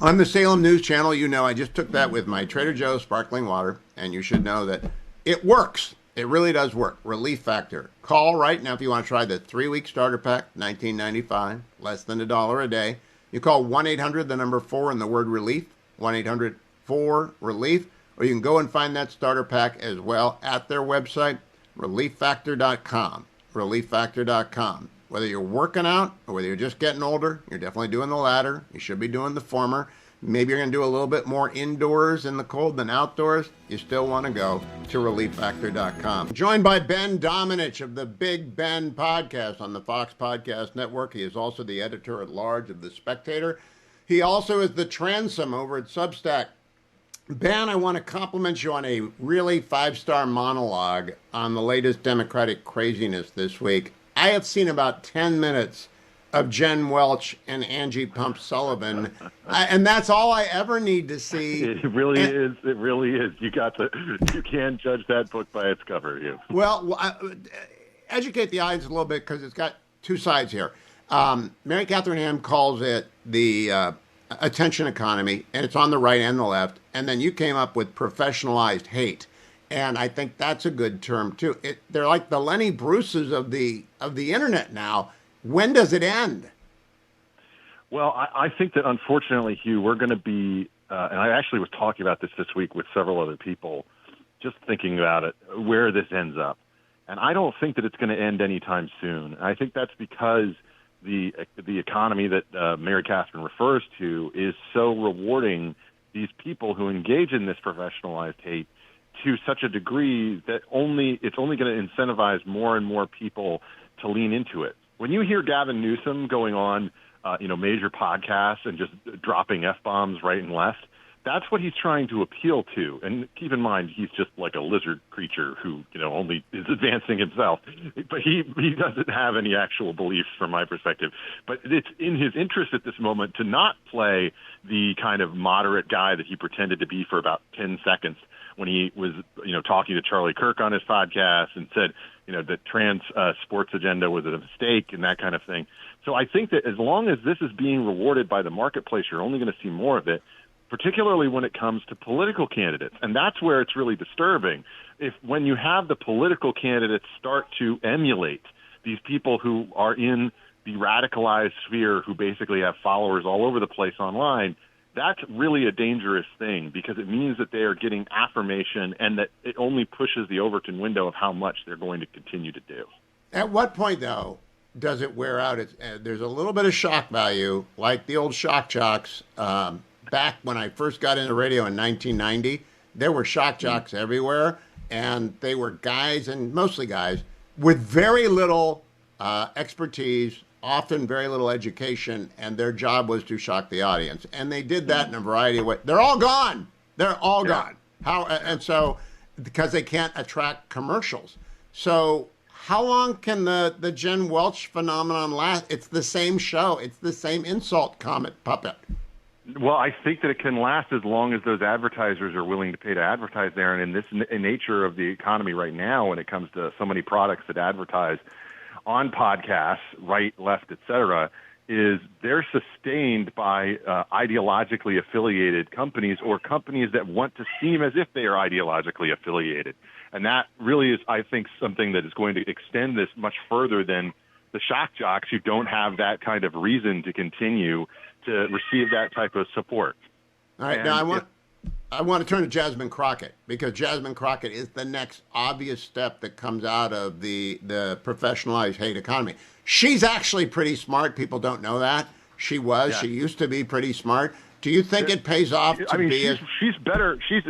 On the Salem News Channel, you know I just took that with my Trader Joe's sparkling water, and you should know that it works. It really does work. Relief Factor. Call right now if you want to try the 3-week starter pack, $19.95, less than $1 a day. You call 1-800, the number 4, and the word relief, 1-800-4-RELIEF, or you can go and find that starter pack as well at their website, relieffactor.com, relieffactor.com. Whether you're working out or whether you're just getting older, you're definitely doing the latter. You should be doing the former. Maybe you're going to do a little bit more indoors in the cold than outdoors. You still want to go to relieffactor.com. Joined by Ben Domenech of the Big Ben podcast on the Fox Podcast Network. He is also the editor-at-large of The Spectator. He also is the transom over at Substack. Ben, I want to compliment you on a really 5-star monologue on the latest Democratic craziness this week. I have seen about 10 minutes of Jen Welch and Angie Pump Sullivan, and that's all I ever need to see. It really is. It really is. You can't judge that book by its cover. You. Well, educate the audience a little bit because it's got 2 sides here. Mary Catherine Ham calls it the attention economy, and it's on the right and the left. And then you came up with professionalized hate. And I think that's a good term, too. They're like the Lenny Bruces of the internet now. When does it end? Well, I think that, unfortunately, Hugh, we're going to be, and I actually was talking about this week with several other people, just thinking about it, where this ends up. And I don't think that it's going to end anytime soon. I think that's because the economy that Mary Catherine refers to is so rewarding these people who engage in this professionalized hate to such a degree that it's only going to incentivize more and more people to lean into it. When you hear Gavin Newsom going on, major podcasts and just dropping F-bombs right and left, that's what he's trying to appeal to. And keep in mind, he's just like a lizard creature who, only is advancing himself. But he doesn't have any actual beliefs from my perspective. But it's in his interest at this moment to not play the kind of moderate guy that he pretended to be for about 10 seconds when he was, talking to Charlie Kirk on his podcast and said, that trans sports agenda was a mistake and that kind of thing. So I think that as long as this is being rewarded by the marketplace, you're only going to see more of it, particularly when it comes to political candidates. And that's where it's really disturbing. When you have the political candidates start to emulate these people who are in the radicalized sphere, who basically have followers all over the place online, that's really a dangerous thing because it means that they are getting affirmation and that it only pushes the Overton window of how much they're going to continue to do. At what point, though, does it wear out? There's a little bit of shock value, like the old shock jocks. Back when I first got into radio in 1990, there were shock jocks everywhere, and they were guys, and mostly guys, with very little expertise, often very little education, and their job was to shock the audience. And they did that in a variety of ways. They're all gone. They're all gone. And so, because they can't attract commercials. So how long can the Jen Welch phenomenon last? It's the same show. It's the same insult comet puppet. Well, I think that it can last as long as those advertisers are willing to pay to advertise there. And in this nature of the economy right now, when it comes to so many products that advertise on podcasts, right, left, et cetera, is they're sustained by ideologically affiliated companies or companies that want to seem as if they are ideologically affiliated. And that really is, I think, something that is going to extend this much further than the shock jocks who don't have that kind of reason to continue to receive that type of support. All right, now I want to turn to Jasmine Crockett, because Jasmine Crockett is the next obvious step that comes out of the professionalized hate economy. She's actually pretty smart. People don't know that. She used to be pretty smart. Do you think it pays off to be she's better. She's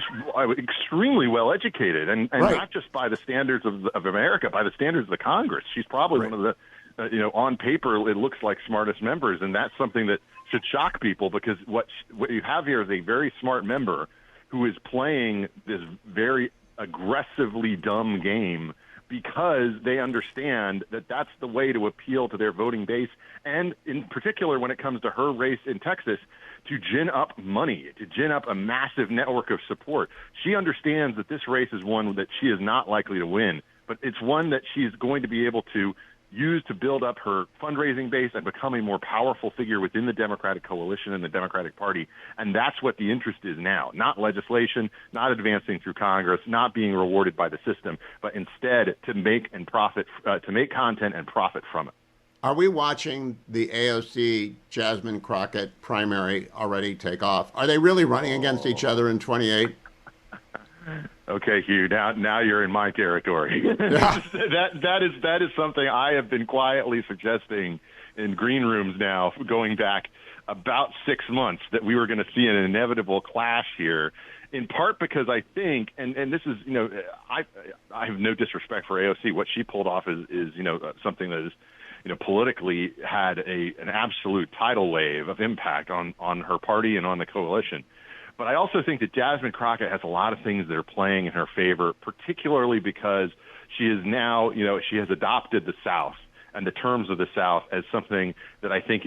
extremely well educated, and right. Not just by the standards of America, by the standards of the Congress. She's probably right. one of the, on paper, it looks like smartest members, and that's something that should shock people, because what you have here is a very smart member who is playing this very aggressively dumb game because they understand that that's the way to appeal to their voting base, and in particular when it comes to her race in Texas, to gin up money, to gin up a massive network of support. She understands that this race is one that she is not likely to win, but it's one that she's going to be able to use to build up her fundraising base and become a more powerful figure within the Democratic coalition and the Democratic Party. And that's what the interest is now, not legislation, not advancing through Congress, not being rewarded by the system, but instead to make content and profit from it. Are we watching the AOC Jasmine Crockett primary already take off? Are they really running against each other in 28? Okay, Hugh. Now you're in my territory. that is something I have been quietly suggesting in green rooms now, going back about 6 months, that we were going to see an inevitable clash here. In part because I think, and this is, I have no disrespect for AOC. What she pulled off is something that is, politically had an absolute tidal wave of impact on her party and on the coalition. But I also think that Jasmine Crockett has a lot of things that are playing in her favor, particularly because she is now, she has adopted the South and the terms of the South as something that I think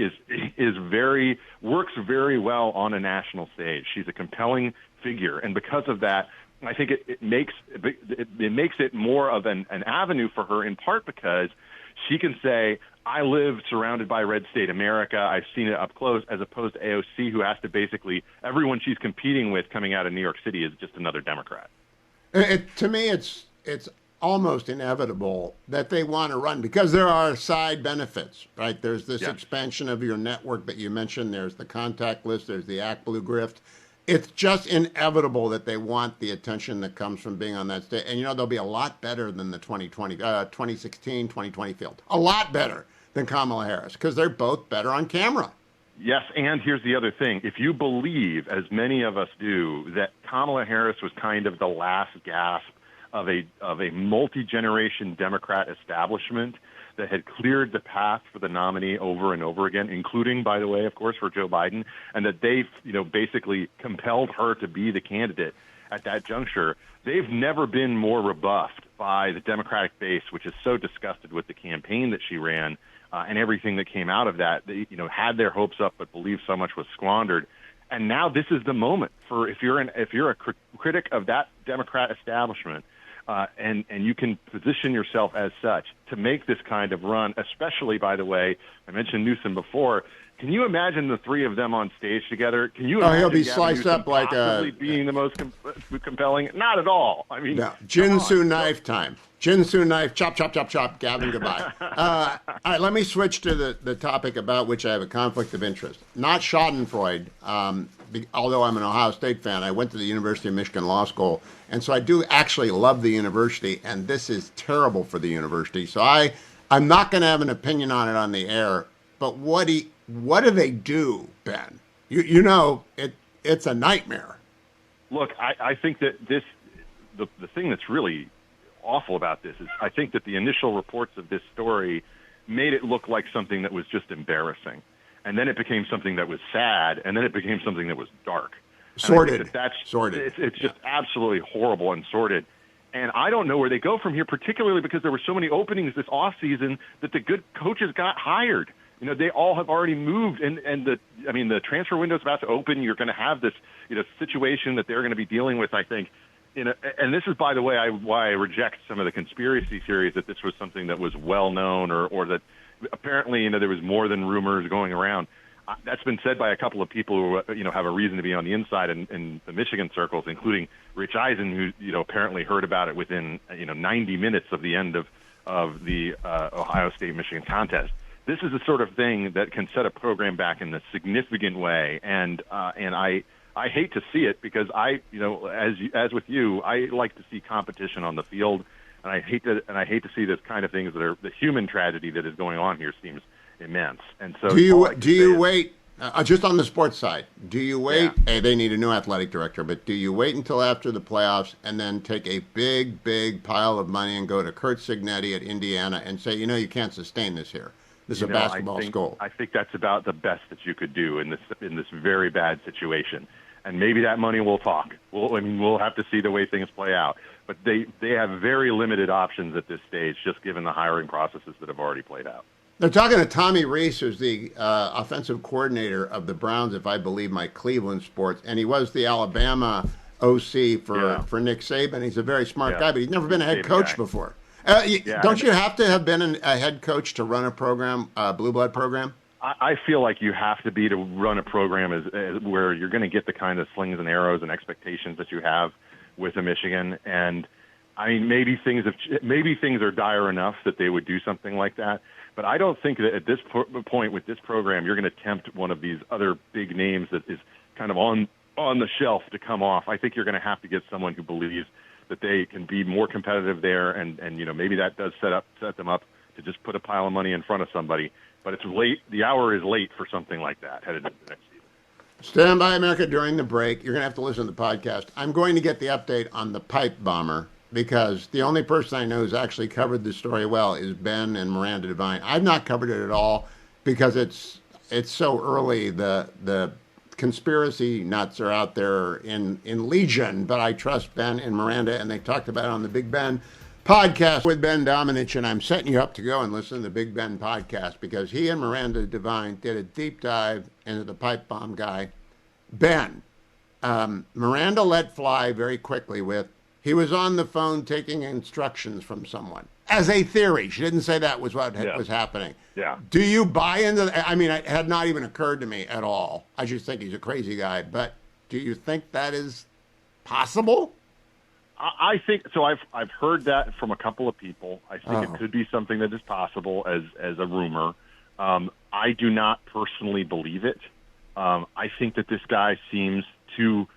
works very well on a national stage. She's a compelling figure, and because of that, I think it makes it more of an avenue for her, in part because she can say, I live surrounded by red state America. I've seen it up close, as opposed to AOC, who has to basically, everyone she's competing with coming out of New York City is just another Democrat. To me, it's almost inevitable that they want to run, because there are side benefits, right? There's this expansion of your network that you mentioned. There's the contact list. There's the Act Blue grift. It's just inevitable that they want the attention that comes from being on that stage. And, they'll be a lot better than the 2016, 2020 field. A lot better than Kamala Harris because they're both better on camera. Yes, and here's the other thing. If you believe, as many of us do, that Kamala Harris was kind of the last gasp of a multi-generation Democrat establishment that had cleared the path for the nominee over and over again, including, by the way, of course, for Joe Biden, and that they, basically compelled her to be the candidate at that juncture. They've never been more rebuffed by the Democratic base, which is so disgusted with the campaign that she ran and everything that came out of that. They, had their hopes up, but believed so much was squandered. And now this is the moment for if you're a critic of that Democrat establishment. And you can position yourself as such to make this kind of run, especially, by the way, I mentioned Newsom before. Can you imagine the three of them on stage together? Can you imagine he'll be Gavin sliced Newsom up like possibly being the most compelling? Not at all. I mean, no. Jinsu knife time. Jinsu knife, chop, chop, chop, chop, Gavin, goodbye. All right, let me switch to the topic about which I have a conflict of interest. Not Schadenfreude, although I'm an Ohio State fan. I went to the University of Michigan Law School, and so I do actually love the university, and this is terrible for the university. So I'm not going to have an opinion on it on the air, but what do they do, Ben? It's a nightmare. Look, I think that the thing that's really awful about this is I think that the initial reports of this story made it look like something that was just embarrassing. And then it became something that was sad, and then it became something that was dark. Sordid. Sordid. It's just absolutely horrible and sordid. And I don't know where they go from here, particularly because there were so many openings this offseason that the good coaches got hired. They all have already moved, and the transfer window's about to open. You're going to have this, situation that they're going to be dealing with, I think. And this is, by the way, why I reject some of the conspiracy theories that this was something that was well known or that apparently, there was more than rumors going around. That's been said by a couple of people who, have a reason to be on the inside in the Michigan circles, including Rich Eisen, who, apparently heard about it within, 90 minutes of the end of the Ohio State-Michigan contest. This is the sort of thing that can set a program back in a significant way, and I hate to see it because as with you, I like to see competition on the field, and I hate to see this kind of things that are the human tragedy that is going on here seems immense. And so, do you wait just on the sports side? Do you wait? Yeah. Hey, they need a new athletic director, but do you wait until after the playoffs and then take a big pile of money and go to Kurt Signetti at Indiana and say, you can't sustain this here? This is a basketball school. I think that's about the best that you could do in this very bad situation. And maybe that money will talk. We'll have to see the way things play out. But they have very limited options at this stage, just given the hiring processes that have already played out. They're talking to Tommy Rees, who's the offensive coordinator of the Browns, if I believe my Cleveland sports, and he was the Alabama OC for Nick Saban. He's a very smart guy, but he's never been a head coach before. Don't you have to have been a head coach to run a program, blue blood program? I feel like you have to be to run a program as where you're going to get the kind of slings and arrows and expectations that you have with a Michigan. And I mean, maybe things are dire enough that they would do something like that. But I don't think that at this point with this program, you're going to tempt one of these other big names that is kind of on the shelf to come off. I think you're going to have to get someone who believes that they can be more competitive there, and maybe that does set them up to just put a pile of money in front of somebody. But it's late. The hour is late for something like that headed into the next season. Stand by, America, during the break. You're going to have to listen to the podcast. I'm going to get the update on the pipe bomber because the only person I know who's actually covered the story well is Ben and Miranda Devine. I've not covered it at all because it's so early. The conspiracy nuts are out there in legion, but I trust Ben and Miranda, and they talked about it on the Big Ben podcast with Ben Domenech, and I'm setting you up to go and listen to the Big Ben podcast because he and Miranda Devine did a deep dive into the pipe bomb guy. Ben, Miranda let fly very quickly with, he was on the phone taking instructions from someone. As a theory. She didn't say that was what was happening. Yeah. Do you buy into that? I mean, it had not even occurred to me at all. I just think he's a crazy guy. But do you think that is possible? I think so. I've heard that from a couple of people. I think it could be something that is possible as a rumor. I do not personally believe it. I think that this guy seems too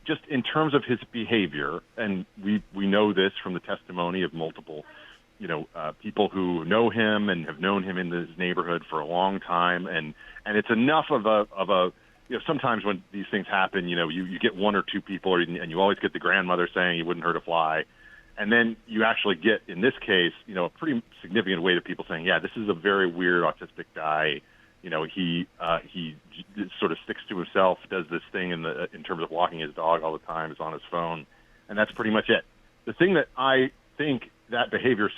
just in terms of his behavior, and we know this from the testimony of multiple, people who know him and have known him in this neighborhood for a long time, and it's enough of a sometimes when these things happen, you get one or two people, and you always get the grandmother saying you wouldn't hurt a fly. And then you actually get, in this case, a pretty significant weight of people saying, yeah, this is a very weird autistic guy. He sort of sticks to himself, does this thing in terms of walking his dog all the time, is on his phone, and that's pretty much it. The thing that I think that behavior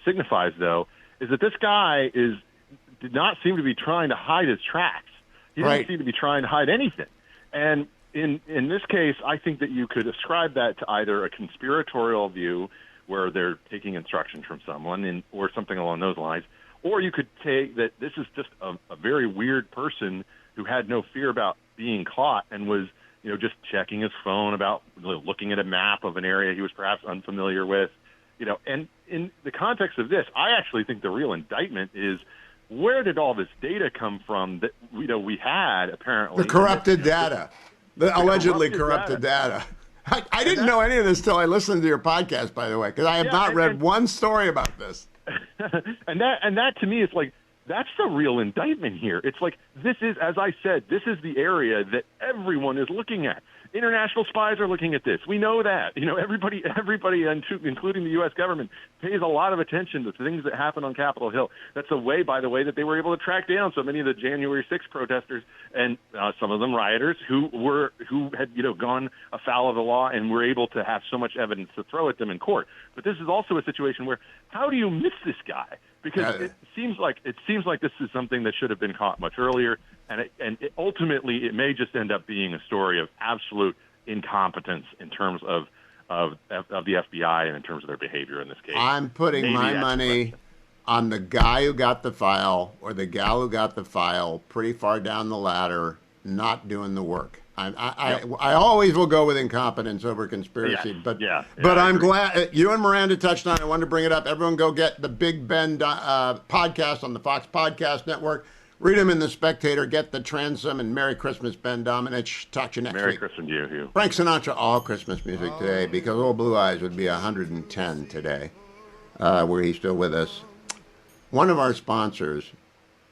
signifies, though, is that this guy did not seem to be trying to hide his tracks. He didn't seem to be trying to hide anything. And in this case, I think that you could ascribe that to either a conspiratorial view where they're taking instructions from someone or something along those lines, or you could take that this is just a very weird person who had no fear about being caught and was, just checking his phone about looking at a map of an area he was perhaps unfamiliar with, And in the context of this, I actually think the real indictment is, where did all this data come from that we had apparently? The corrupted data. The allegedly corrupted data. I didn't know any of this till I listened to your podcast, by the way, because I have not read one story about this. and that to me is like, that's the real indictment here. It's like, this is, as I said, this is the area that everyone is looking at. International spies are looking at this. We know that. Everybody, including the U.S. government, pays a lot of attention to things that happen on Capitol Hill. That's the way, by the way, that they were able to track down so many of the January 6th protesters and some of them rioters who had gone afoul of the law and were able to have so much evidence to throw at them in court. But this is also a situation where, how do you miss this guy? Because it seems like this is something that should have been caught much earlier, and ultimately it may just end up being a story of absolute incompetence in terms of the FBI and in terms of their behavior in this case. I'm putting my money on the guy who got the file or the gal who got the file pretty far down the ladder, not doing the work. I always will go with incompetence over conspiracy, but I'm glad you and Miranda touched on it. I wanted to bring it up. Everyone go get the Big Ben podcast on the Fox Podcast Network. Read them in The Spectator. Get the Transom, and Merry Christmas, Ben Domenech. Talk to you next week. Merry Christmas to you, Hugh. Frank Sinatra, all Christmas music today, because Old Blue Eyes would be 110 today, were he still with us. One of our sponsors,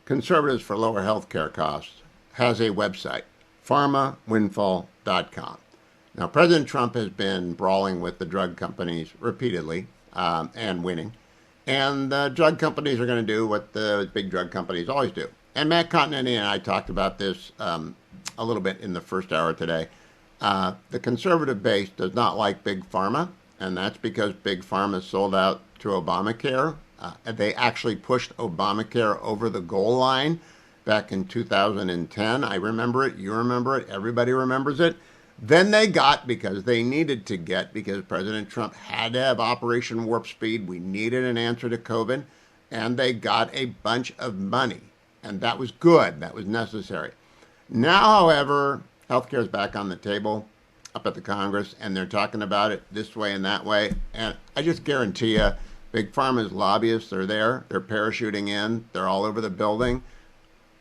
Conservatives for Lower Health Care Costs, has a website, pharmawindfall.com. Now, President Trump has been brawling with the drug companies repeatedly and winning. And the drug companies are going to do what the big drug companies always do. And Matt Continetti and I talked about this a little bit in the first hour today. The conservative base does not like Big Pharma, and that's because Big Pharma sold out to Obamacare. They actually pushed Obamacare over the goal line back in 2010. I remember it. You remember it. Everybody remembers it. Then they got, because they needed to get, because President Trump had to have Operation Warp Speed. We needed an answer to COVID. And they got a bunch of money. And that was good. That was necessary. Now, however, healthcare is back on the table up at the Congress, and they're talking about it this way and that way. And I just guarantee you, Big Pharma's lobbyists are there. They're parachuting in. They're all over the building.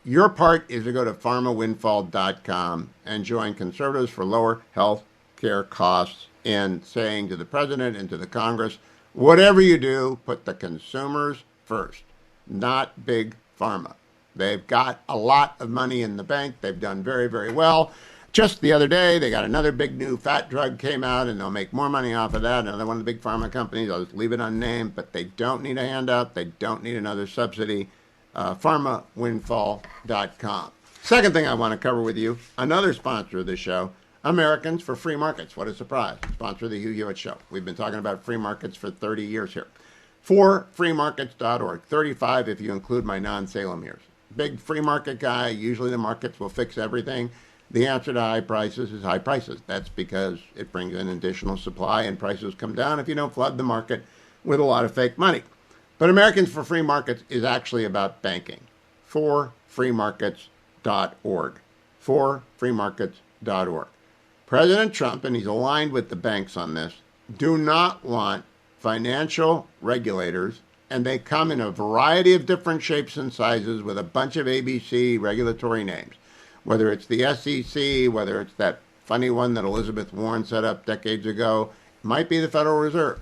Your part is to go to pharmawindfall.com and join Conservatives for Lower Health Care Costs in saying to the President and to the Congress, whatever you do, put the consumers first, not Big Pharma. They've got a lot of money in the bank. They've done very, very well. Just the other day, they got another big new fat drug came out, and they'll make more money off of that. Another one of the big pharma companies, I'll just leave it unnamed, but they don't need a handout. They don't need another subsidy. pharmawindfall.com. Second thing I want to cover with you, another sponsor of this show, Americans for Free Markets. What a surprise. Sponsor of the Hugh Hewitt Show. We've been talking about free markets for 30 years here. For freemarkets.org, 35 if you include my non-Salem years. Big free market guy, usually the markets will fix everything. The answer to high prices is high prices. That's because it brings in additional supply and prices come down if you don't flood the market with a lot of fake money. But Americans for Free Markets is actually about banking. For freemarkets.org. For freemarkets.org. President Trump, and he's aligned with the banks on this, do not want financial regulators, and they come in a variety of different shapes and sizes with a bunch of ABC regulatory names. Whether it's the SEC, whether it's that funny one that Elizabeth Warren set up decades ago. It might be the Federal Reserve.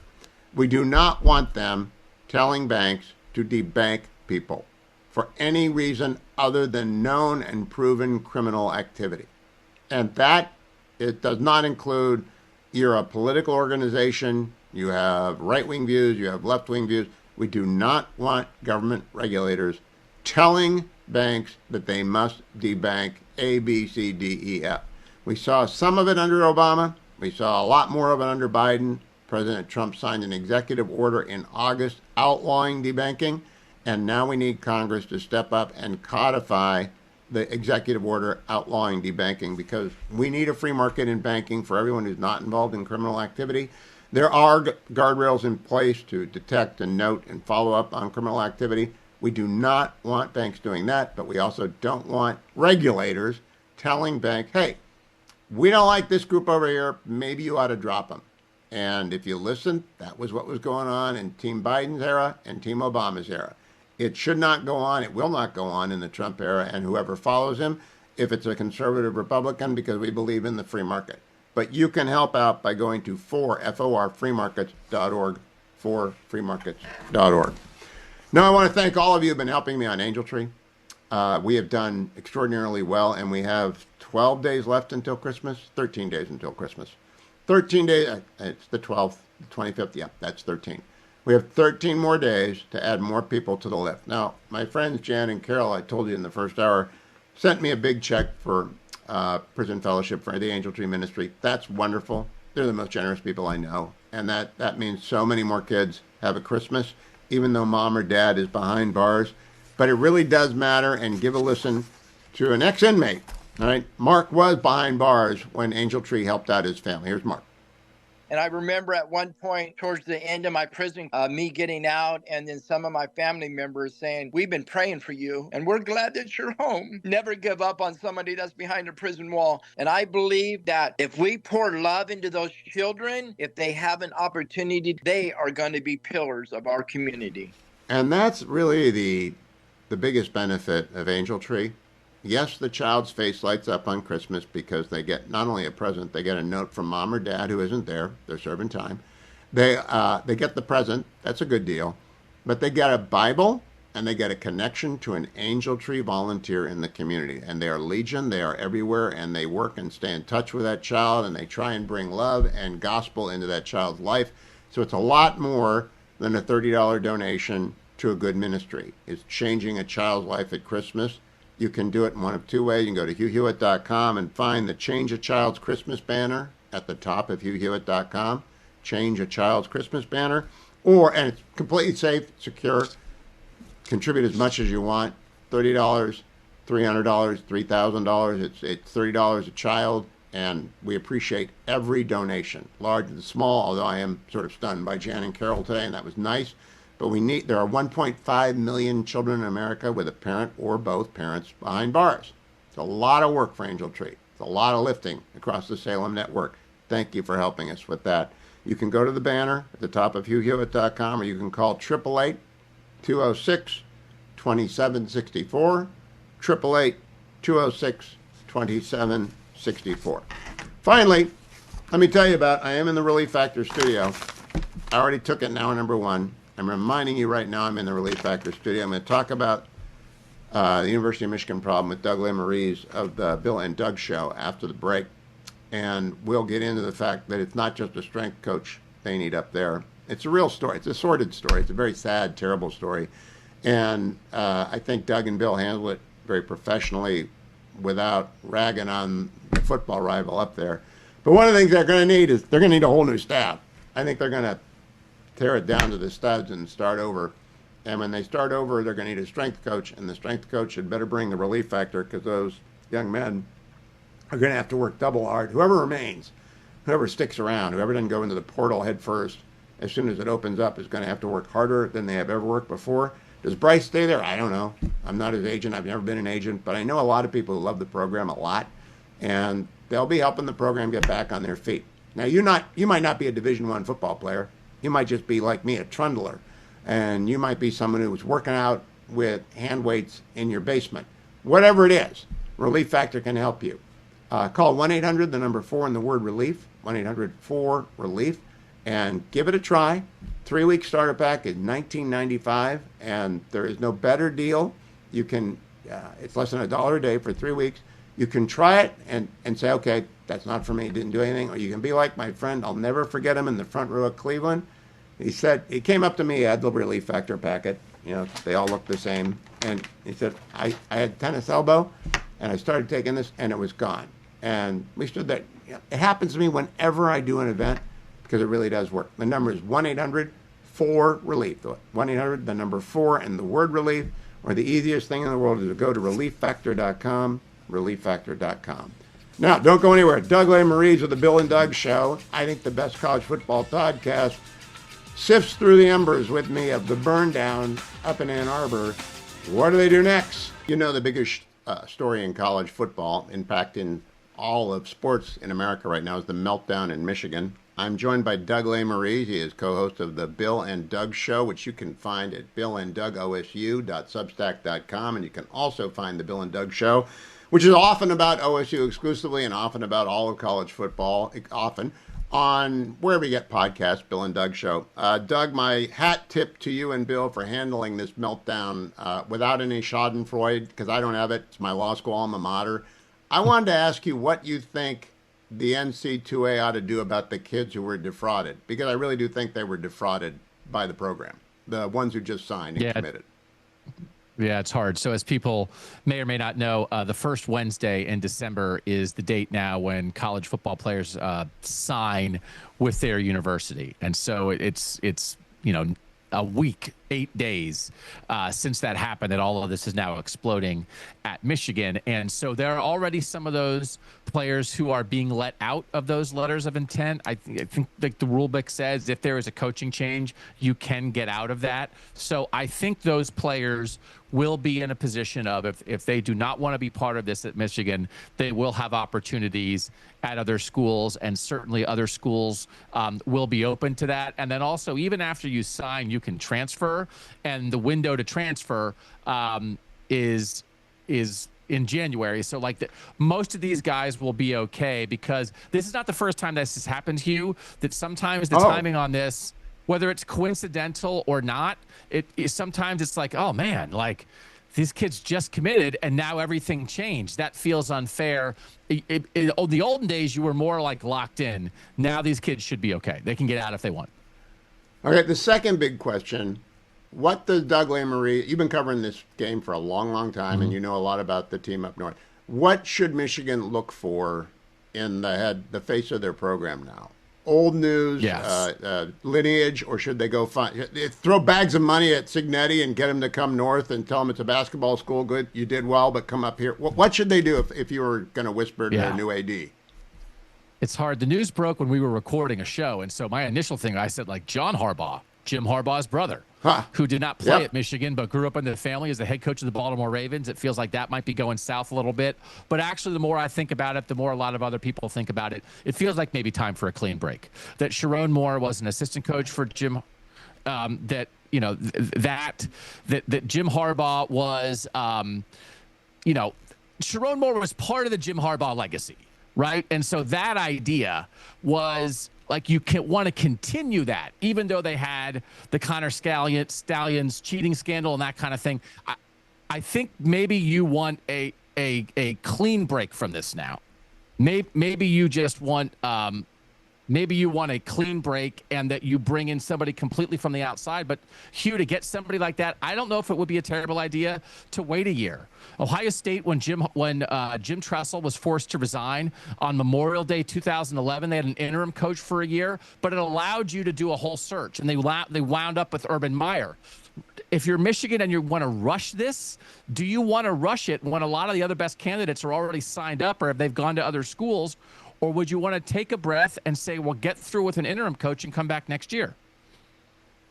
We do not want them telling banks to debank people for any reason other than known and proven criminal activity. And that, it does not include you're a political organization, you have right-wing views, you have left-wing views. We do not want government regulators telling banks that they must debank A, B, C, D, E, F. We saw some of it under Obama. We saw a lot more of it under Biden. President Trump signed an executive order in August outlawing debanking, and now we need Congress to step up and codify the executive order outlawing debanking, because we need a free market in banking for everyone who's not involved in criminal activity. There are guardrails in place to detect and note and follow up on criminal activity. We do not want banks doing that, but we also don't want regulators telling banks, hey, we don't like this group over here, maybe you ought to drop them. And if you listen, that was what was going on in Team Biden's era and Team Obama's era. It should not go on. It will not go on in the Trump era and whoever follows him, if it's a conservative Republican, because we believe in the free market. But you can help out by going to freemarkets.org, freemarkets.org. Now, I want to thank all of you who have been helping me on Angel Tree. We have done extraordinarily well, and we have 12 days left until Christmas, 13 days until Christmas. 13 days, it's the 12th, the 25th, yeah, that's 13. We have 13 more days to add more people to the list. Now, my friends Jan and Carol, I told you in the first hour, sent me a big check for Prison Fellowship for the Angel Tree Ministry. That's wonderful. They're the most generous people I know. And that means so many more kids have a Christmas, even though mom or dad is behind bars. But it really does matter, and give a listen to an ex-inmate. All right, Mark was behind bars when Angel Tree helped out his family. Here's Mark. And I remember at one point towards the end of my prison, me getting out, and then some of my family members saying, we've been praying for you and we're glad that you're home. Never give up on somebody that's behind a prison wall. And I believe that if we pour love into those children, if they have an opportunity, they are going to be pillars of our community. And that's really the biggest benefit of Angel Tree. Yes, the child's face lights up on Christmas because they get not only a present, they get a note from mom or dad who isn't there. They're serving time. They get the present. That's a good deal. But they get a Bible, and they get a connection to an Angel Tree volunteer in the community. And they are legion. They are everywhere, and they work and stay in touch with that child, and they try and bring love and gospel into that child's life. So it's a lot more than a $30 donation to a good ministry. It's changing a child's life at Christmas. You can do it in one of two ways. You can go to HughHewitt.com and find the Change a Child's Christmas banner at the top of HughHewitt.com. Change a Child's Christmas banner. And it's completely safe, secure. Contribute as much as you want. $30, $300, $3,000. It's $30 a child. And we appreciate every donation, large and small, although I am sort of stunned by Jan and Carol today, and that was nice. But there are 1.5 million children in America with a parent or both parents behind bars. It's a lot of work for Angel Tree. It's a lot of lifting across the Salem network. Thank you for helping us with that. You can go to the banner at the top of HughHewitt.com, or you can call 888-206-2764, 888-206-2764. Finally, let me tell you I am in the Relief Factor studio. I already took it in hour number 1. I'm reminding you right now I'm in the Relief Factor studio. I'm going to talk about the University of Michigan problem with Doug Lesmerises of the Bill and Doug Show after the break. And we'll get into the fact that it's not just a strength coach they need up there. It's a real story. It's a sordid story. It's a very sad, terrible story. And I think Doug and Bill handle it very professionally without ragging on the football rival up there. But one of the things they're going to need is they're going to need a whole new staff. I think they're going to tear it down to the studs and start over. And when they start over, they're going to need a strength coach, and the strength coach had better bring the Relief Factor, because those young men are going to have to work double hard. Whoever remains, whoever sticks around, whoever doesn't go into the portal head first, as soon as it opens up, is going to have to work harder than they have ever worked before. Does Bryce stay there? I don't know. I'm not his agent. I've never been an agent, but I know a lot of people who love the program a lot, and they'll be helping the program get back on their feet. Now, you might not be a Division I football player. You might just be like me, a trundler, and you might be someone who was working out with hand weights in your basement. Whatever it is, Relief Factor can help you. Call 1-800, the number 4 and the word relief, 1-800-4-RELIEF, and give it a try. 3-week starter pack is $19.95, and there is no better deal. You can, it's less than $1 a day for 3 weeks. You can try it and say, okay, that's not for me, didn't do anything. Or you can be like my friend, I'll never forget him in the front row of Cleveland. He said, he came up to me, he had the Relief Factor packet. You know, they all look the same. And he said, I had tennis elbow, and I started taking this, and it was gone. And we stood there. You know, it happens to me whenever I do an event, because it really does work. The number is 1-800-4-RELIEF. 1-800, the number 4, and the word relief. Or the easiest thing in the world is to go to relieffactor.com, relieffactor.com. Now, don't go anywhere. Doug Lesmerises with the Bill and Doug Show. I think the best college football podcast sifts through the embers with me of the burn down up in Ann Arbor. What do they do next? You know, the biggest story in college football, in fact, in all of sports in America right now, is the meltdown in Michigan. I'm joined by Doug Lesmerises. He is co-host of the Bill and Doug Show, which you can find at billanddougosu.substack.com. And you can also find the Bill and Doug Show, which is often about OSU exclusively and often about all of college football, often on wherever you get podcasts, Bill and Doug Show. Doug, my hat tip to you and Bill for handling this meltdown without any schadenfreude, because I don't have it. It's my law school alma mater. I wanted to ask you what you think the NC2A ought to do about the kids who were defrauded, because I really do think they were defrauded by the program, the ones who just signed and committed. Yeah, it's hard. So as people may or may not know, the first Wednesday in December is the date now when college football players sign with their university. And so it's you know, a week, 8 days since that happened, that all of this is now exploding at Michigan. And so there are already some of those players who are being let out of those letters of intent. I think like the rule book says, if there is a coaching change, you can get out of that. So I think those players will be in a position of, if they do not want to be part of this at Michigan, they will have opportunities at other schools, and certainly other schools will be open to that. And then also, even after you sign, you can transfer, and the window to transfer is in January. So like most of these guys will be okay, because this is not the first time this has happened, Hugh, that sometimes the timing on this, whether it's coincidental or not, sometimes it's like, oh man, like these kids just committed and now everything changed. That feels unfair. In the olden days, you were more like locked in. Now these kids should be okay. They can get out if they want. Okay, the second big question, what does Doug Lesmerises, you've been covering this game for a long, long time, and you know a lot about the team up north. What should Michigan look for in the face of their program now? Old news, yes. Lineage, or should they go throw bags of money at Signetti and get him to come north and tell him it's a basketball school? Good, you did well, but come up here. What should they do if you were going to whisper to their new AD? It's hard. The news broke when we were recording a show, and so my initial thing, I said, like, John Harbaugh, Jim Harbaugh's brother, who did not play at Michigan but grew up in the family as the head coach of the Baltimore Ravens. It feels like that might be going south a little bit. But actually, the more I think about it, the more a lot of other people think about it, it feels like maybe time for a clean break. That Sharon Moore was an assistant coach for Jim, that Jim Harbaugh was, Sharon Moore was part of the Jim Harbaugh legacy, right? And so that idea was, like, you want to continue that, even though they had the Connor Stallions cheating scandal and that kind of thing. I think maybe you want a clean break from this now. Maybe you just want maybe you want a clean break, and that you bring in somebody completely from the outside. But Hugh, to get somebody like that, I don't know if it would be a terrible idea to wait a year. Ohio State, when Jim Tressel was forced to resign on Memorial Day 2011, they had an interim coach for a year, but it allowed you to do a whole search, and they wound up with Urban Meyer. If you're Michigan and you want to rush this, do you want to rush it when a lot of the other best candidates are already signed up, or if they've gone to other schools? Or would you want to take a breath and say, well, get through with an interim coach and come back next year?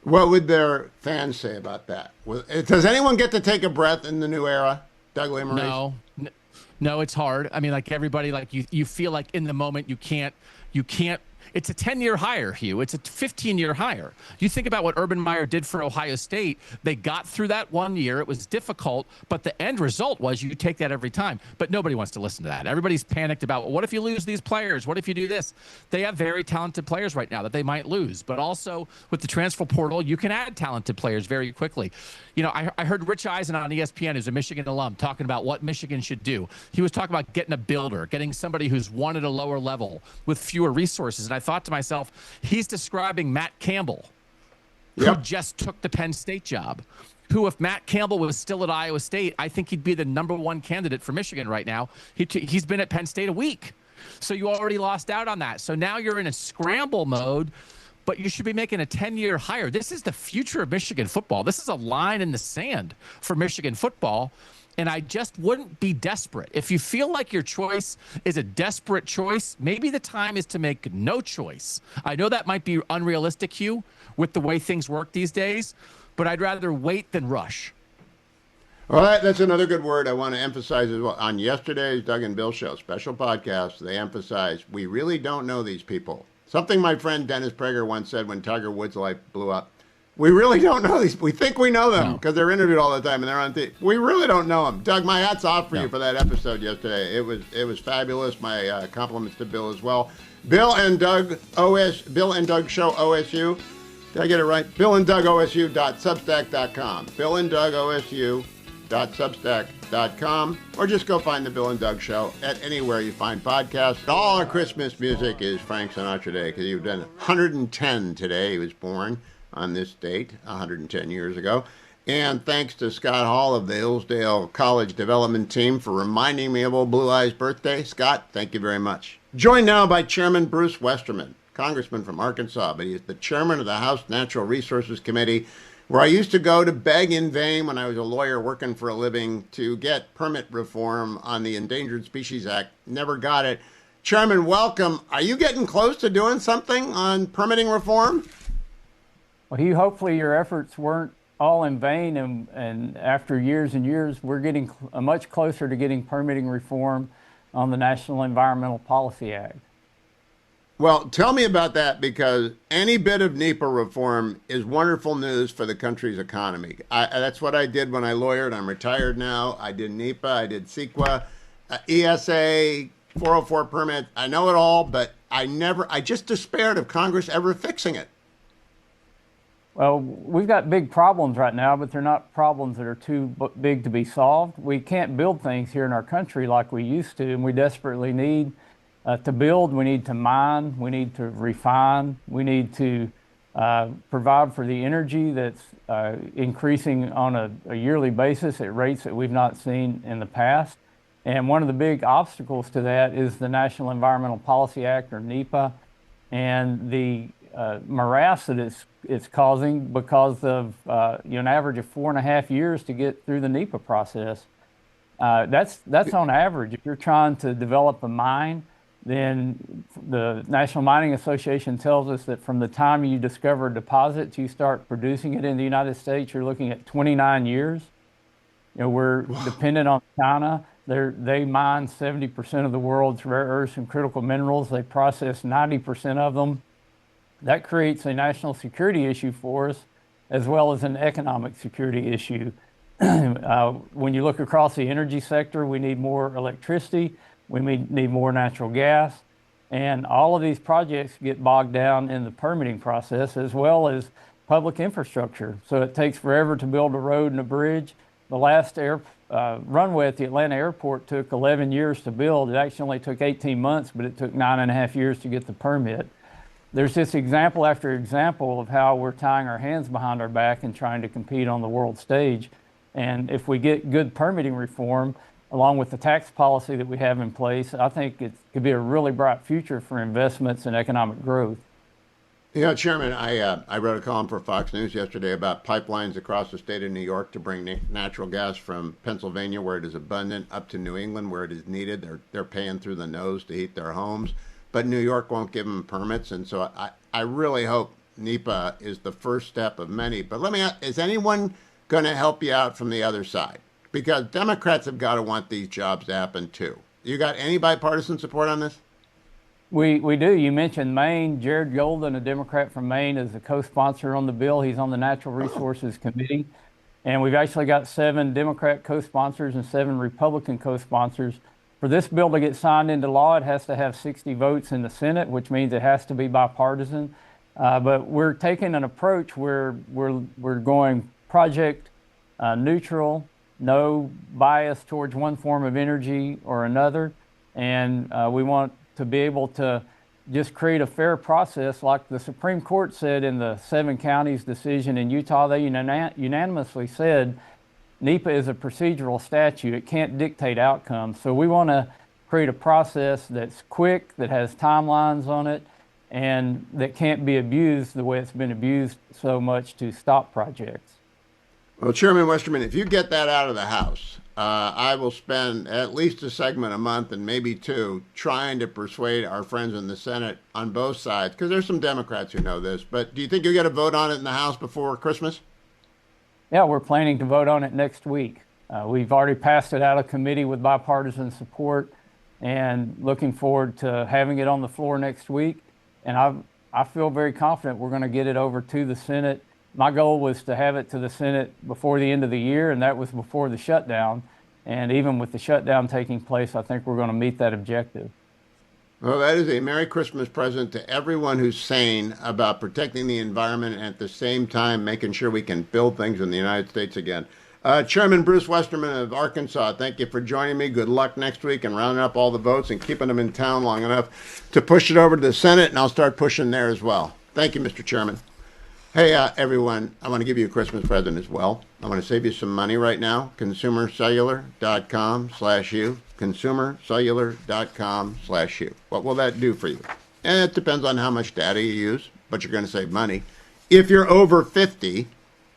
What would their fans say about that? Does anyone get to take a breath in the new era, Doug Lesmerises? No, it's hard. I mean, like everybody, like you feel like in the moment you can't. It's a 10-year hire, Hugh. It's a 15-year hire. You think about what Urban Meyer did for Ohio State. They got through that 1 year. It was difficult, but the end result was you take that every time. But nobody wants to listen to that. Everybody's panicked about, well, what if you lose these players? What if you do this? They have very talented players right now that they might lose. But also with the transfer portal, you can add talented players very quickly. You know, I heard Rich Eisen on ESPN, who's a Michigan alum, talking about what Michigan should do. He was talking about getting a builder, getting somebody who's won at a lower level with fewer resources. And I thought to myself, he's describing Matt Campbell, who just took the Penn State job, who, if Matt Campbell was still at Iowa State, I think he'd be the #1 candidate for Michigan right now. He's been at Penn State a week. So you already lost out on that. So now you're in a scramble mode, but you should be making a 10-year hire. This is the future of Michigan football. This is a line in the sand for Michigan football. And I just wouldn't be desperate. If you feel like your choice is a desperate choice, maybe the time is to make no choice. I know that might be unrealistic, Hugh, with the way things work these days, but I'd rather wait than rush. All right, that's another good word I want to emphasize as well. On yesterday's Doug and Bill show, special podcast, they emphasized we really don't know these people. Something my friend Dennis Prager once said when Tiger Woods' life blew up. We really don't know these. We think we know them because they're interviewed all the time and they're on TV. We really don't know them. Doug, my hat's off for you for that episode yesterday. It was fabulous. My compliments to Bill as well. Bill and Doug Show OSU. Did I get it right? Bill and Doug OSU.substack.com. Bill and Doug OSU.substack.com, or just go find the Bill and Doug Show at anywhere you find podcasts. All our Christmas music is Frank Sinatra Day because he was 110 today. He was born on this date 110 years ago. And thanks to Scott Hall of the Hillsdale College Development Team for reminding me of old Blue Eye's birthday. Scott, thank you very much. Joined now by Chairman Bruce Westerman, Congressman from Arkansas, but he is the chairman of the House Natural Resources Committee, where I used to go to beg in vain when I was a lawyer working for a living to get permit reform on the Endangered Species Act. Never got it. Chairman, welcome. Are you getting close to doing something on permitting reform? Well, Hugh, hopefully your efforts weren't all in vain, and after years and years, we're getting much closer to getting permitting reform on the National Environmental Policy Act. Well, tell me about that, because any bit of NEPA reform is wonderful news for the country's economy. That's what I did when I lawyered. I'm retired now. I did NEPA, I did CEQA, ESA, 404 permit. I know it all, but I just despaired of Congress ever fixing it. Well, we've got big problems right now, but they're not problems that are too big to be solved. We can't build things here in our country like we used to, and we desperately need to build. We need to mine. We need to refine. We need to provide for the energy that's increasing on a yearly basis at rates that we've not seen in the past. And one of the big obstacles to that is the National Environmental Policy Act, or NEPA, and the morass that it's causing because of an average of 4.5 years to get through the NEPA process. That's on average. If you're trying to develop a mine, then the National Mining Association tells us that from the time you discover a deposit to you start producing it in the United States, you're looking at 29 years. We're dependent on China. They mine 70% of the world's rare earths and critical minerals. They process 90% of them. That creates a national security issue for us, as well as an economic security issue. When you look across the energy sector, we need more electricity, we need more natural gas, and all of these projects get bogged down in the permitting process, as well as public infrastructure. So it takes forever to build a road and a bridge. The last runway at the Atlanta airport took 11 years to build. It actually only took 18 months, but it took 9.5 years to get the permit. There's this example after example of how we're tying our hands behind our back and trying to compete on the world stage. And if we get good permitting reform, along with the tax policy that we have in place, I think it could be a really bright future for investments and economic growth. Chairman, I wrote a column for Fox News yesterday about pipelines across the state of New York to bring natural gas from Pennsylvania, where it is abundant, up to New England, where it is needed. They're paying through the nose to heat their homes, but New York won't give them permits. And so I really hope NEPA is the first step of many. But let me ask, is anyone going to help you out from the other side? Because Democrats have got to want these jobs to happen too. You got any bipartisan support on this? We do. You mentioned Maine. Jared Golden, a Democrat from Maine, is a co-sponsor on the bill. He's on the Natural Resources Committee. And we've actually got 7 Democrat co-sponsors and 7 Republican co-sponsors. For this bill to get signed into law, it has to have 60 votes in the Senate, which means it has to be bipartisan. But we're taking an approach where we're going project neutral, no bias towards one form of energy or another. And we want to be able to just create a fair process. Like the Supreme Court said in the 7 counties decision in Utah, they unanimously said NEPA is a procedural statute. It can't dictate outcomes. So we want to create a process that's quick, that has timelines on it, and that can't be abused the way it's been abused so much to stop projects. Well, Chairman Westerman, if you get that out of the House, I will spend at least a segment a month and maybe 2 trying to persuade our friends in the Senate on both sides, because there's some Democrats who know this. But do you think you'll get a vote on it in the House before Christmas? Yeah, we're planning to vote on it next week. We've already passed it out of committee with bipartisan support and looking forward to having it on the floor next week. And I feel very confident we're going to get it over to the Senate. My goal was to have it to the Senate before the end of the year, and that was before the shutdown. And even with the shutdown taking place, I think we're going to meet that objective. Well, that is a Merry Christmas present to everyone who's sane about protecting the environment and at the same time making sure we can build things in the United States again. Chairman Bruce Westerman of Arkansas, thank you for joining me. Good luck next week and rounding up all the votes and keeping them in town long enough to push it over to the Senate, and I'll start pushing there as well. Thank you, Mr. Chairman. Hey, everyone, I want to give you a Christmas present as well. I want to save you some money right now. ConsumerCellular.com/you. ConsumerCellular.com/you. What will that do for you? And it depends on how much data you use, but you're going to save money. If you're over 50,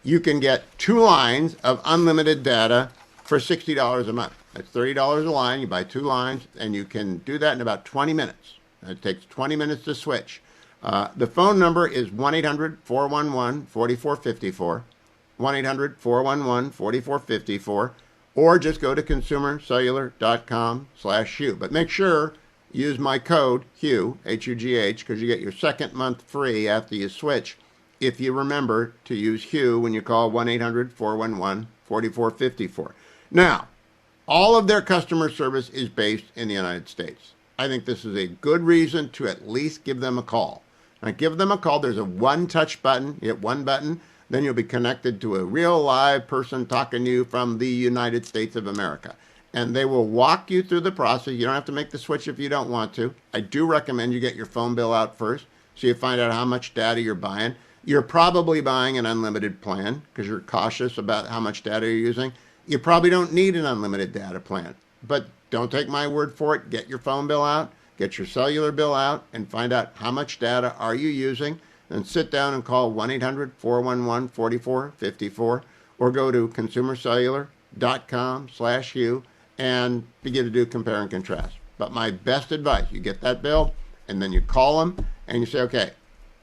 you can get 2 lines of unlimited data for $60 a month. That's $30 a line. You buy 2 lines, and you can do that in about 20 minutes. It takes 20 minutes to switch. The phone number is 1-800-411-4454, 1-800-411-4454, or just go to consumercellular.com/Hugh. But make sure you use my code, Hugh, H-U-G-H, because you get your second month free after you switch if you remember to use Hugh when you call 1-800-411-4454. Now, all of their customer service is based in the United States. I think this is a good reason to at least give them a call. Now, give them a call. There's a one-touch button. You hit one button, then you'll be connected to a real live person talking to you from the United States of America. And they will walk you through the process. You don't have to make the switch if you don't want to. I do recommend you get your phone bill out first so you find out how much data you're buying. You're probably buying an unlimited plan because you're cautious about how much data you're using. You probably don't need an unlimited data plan, but don't take my word for it. Get your phone bill out, get your cellular bill out, and find out how much data are you using. Then sit down and call 1-800-411-4454 or go to consumercellular.com/Hugh and begin to do compare and contrast. But my best advice, you get that bill and then you call them and you say, okay,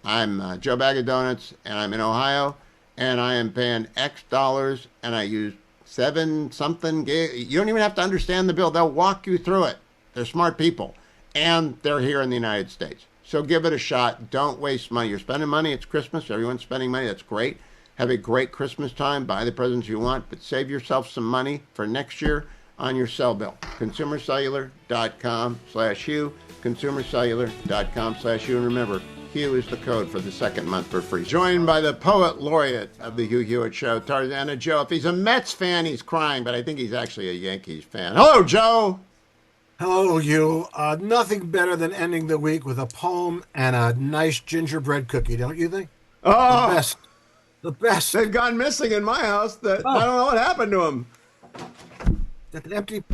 I'm Joe Bag of Donuts and I'm in Ohio and I am paying X dollars and I use 7 something gig. You don't even have to understand the bill. They'll walk you through it. They're smart people and they're here in the United States. So give it a shot. Don't waste money. You're spending money. It's Christmas. Everyone's spending money. That's great. Have a great Christmas time. Buy the presents you want, but save yourself some money for next year on your cell bill. ConsumerCellular.com/Hugh. ConsumerCellular.com/Hugh. And remember, Hugh is the code for the second month for free. Joined by the poet laureate of the Hugh Hewitt Show, Tarzana Joe. If he's a Mets fan, he's crying, but I think he's actually a Yankees fan. Hello, Joe. Hello, Hugh. Nothing better than ending the week with a poem and a nice gingerbread cookie, don't you think? Oh, the best. The best. They've gone missing in my house. I don't know what happened to them.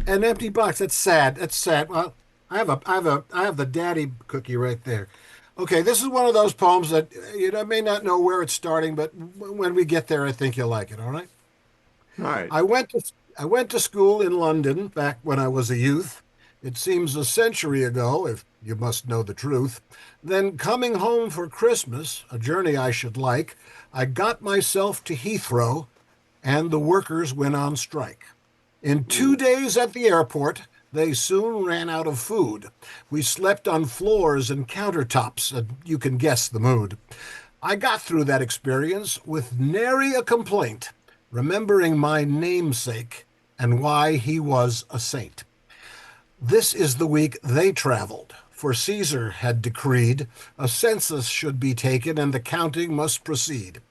An empty box. That's sad. That's sad. Well, I have the daddy cookie right there. Okay, this is one of those poems that you may not know where it's starting, but when we get there, I think you'll like it. All right. All right. I went to school in London back when I was a youth. It seems a century ago, if you must know the truth. Then coming home for Christmas, a journey I should like, I got myself to Heathrow, and the workers went on strike. In 2 days at the airport, they soon ran out of food. We slept on floors and countertops, and you can guess the mood. I got through that experience with nary a complaint, remembering my namesake and why he was a saint. This is the week they traveled, for Caesar had decreed a census should be taken and the counting must proceed.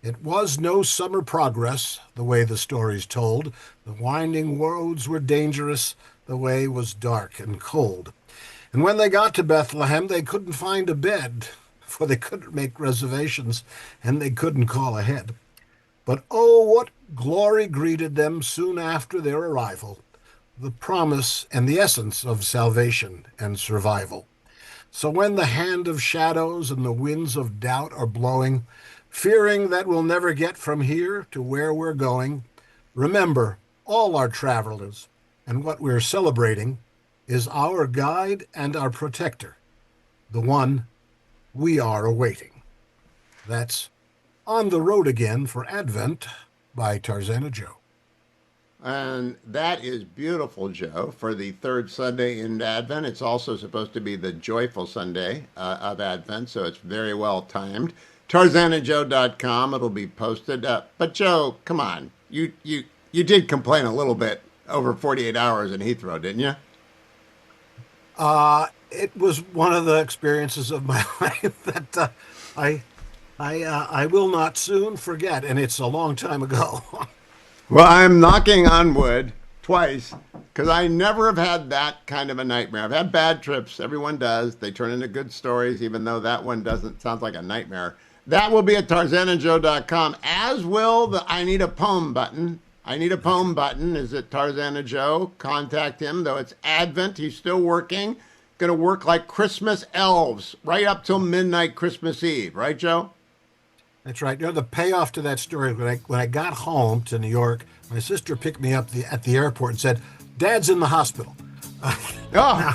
It was no summer progress, the way the story's told. The winding roads were dangerous, the way was dark and cold. And when they got to Bethlehem, they couldn't find a bed, for they couldn't make reservations, and they couldn't call ahead. But oh, what glory greeted them soon after their arrival, the promise and the essence of salvation and survival. So when the hand of shadows and the winds of doubt are blowing, fearing that we'll never get from here to where we're going, remember all our travelers, and what we're celebrating is our guide and our protector, the one we are awaiting. That's On the Road Again for Advent by Tarzana Joe. And that is beautiful, Joe, for the third Sunday in Advent. It's also supposed to be the joyful Sunday of Advent, so it's very well timed. TarzanaJoe.com, it'll be posted. But Joe, come on, you did complain a little bit over 48 hours in Heathrow, didn't you? It was one of the experiences of my life that I will not soon forget, and it's a long time ago. Well, I'm knocking on wood twice because I never have had that kind of a nightmare. I've had bad trips. Everyone does. They turn into good stories, even though that one doesn't. Sounds like a nightmare. That will be at TarzanaJoe.com, as will the I Need a Poem button. I Need a Poem button is at Tarzana Joe. Contact him, though it's Advent. He's still working. Going to work like Christmas elves right up till midnight Christmas Eve. Right, Joe? That's right. You know, the payoff to that story, when I got home to New York, my sister picked me up at the airport and said, "Dad's in the hospital." Now,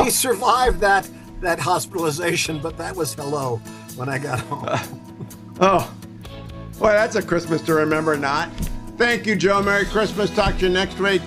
he survived that hospitalization, but that was hello when I got home. Oh, boy, that's a Christmas to remember not. Thank you, Joe. Merry Christmas. Talk to you next week.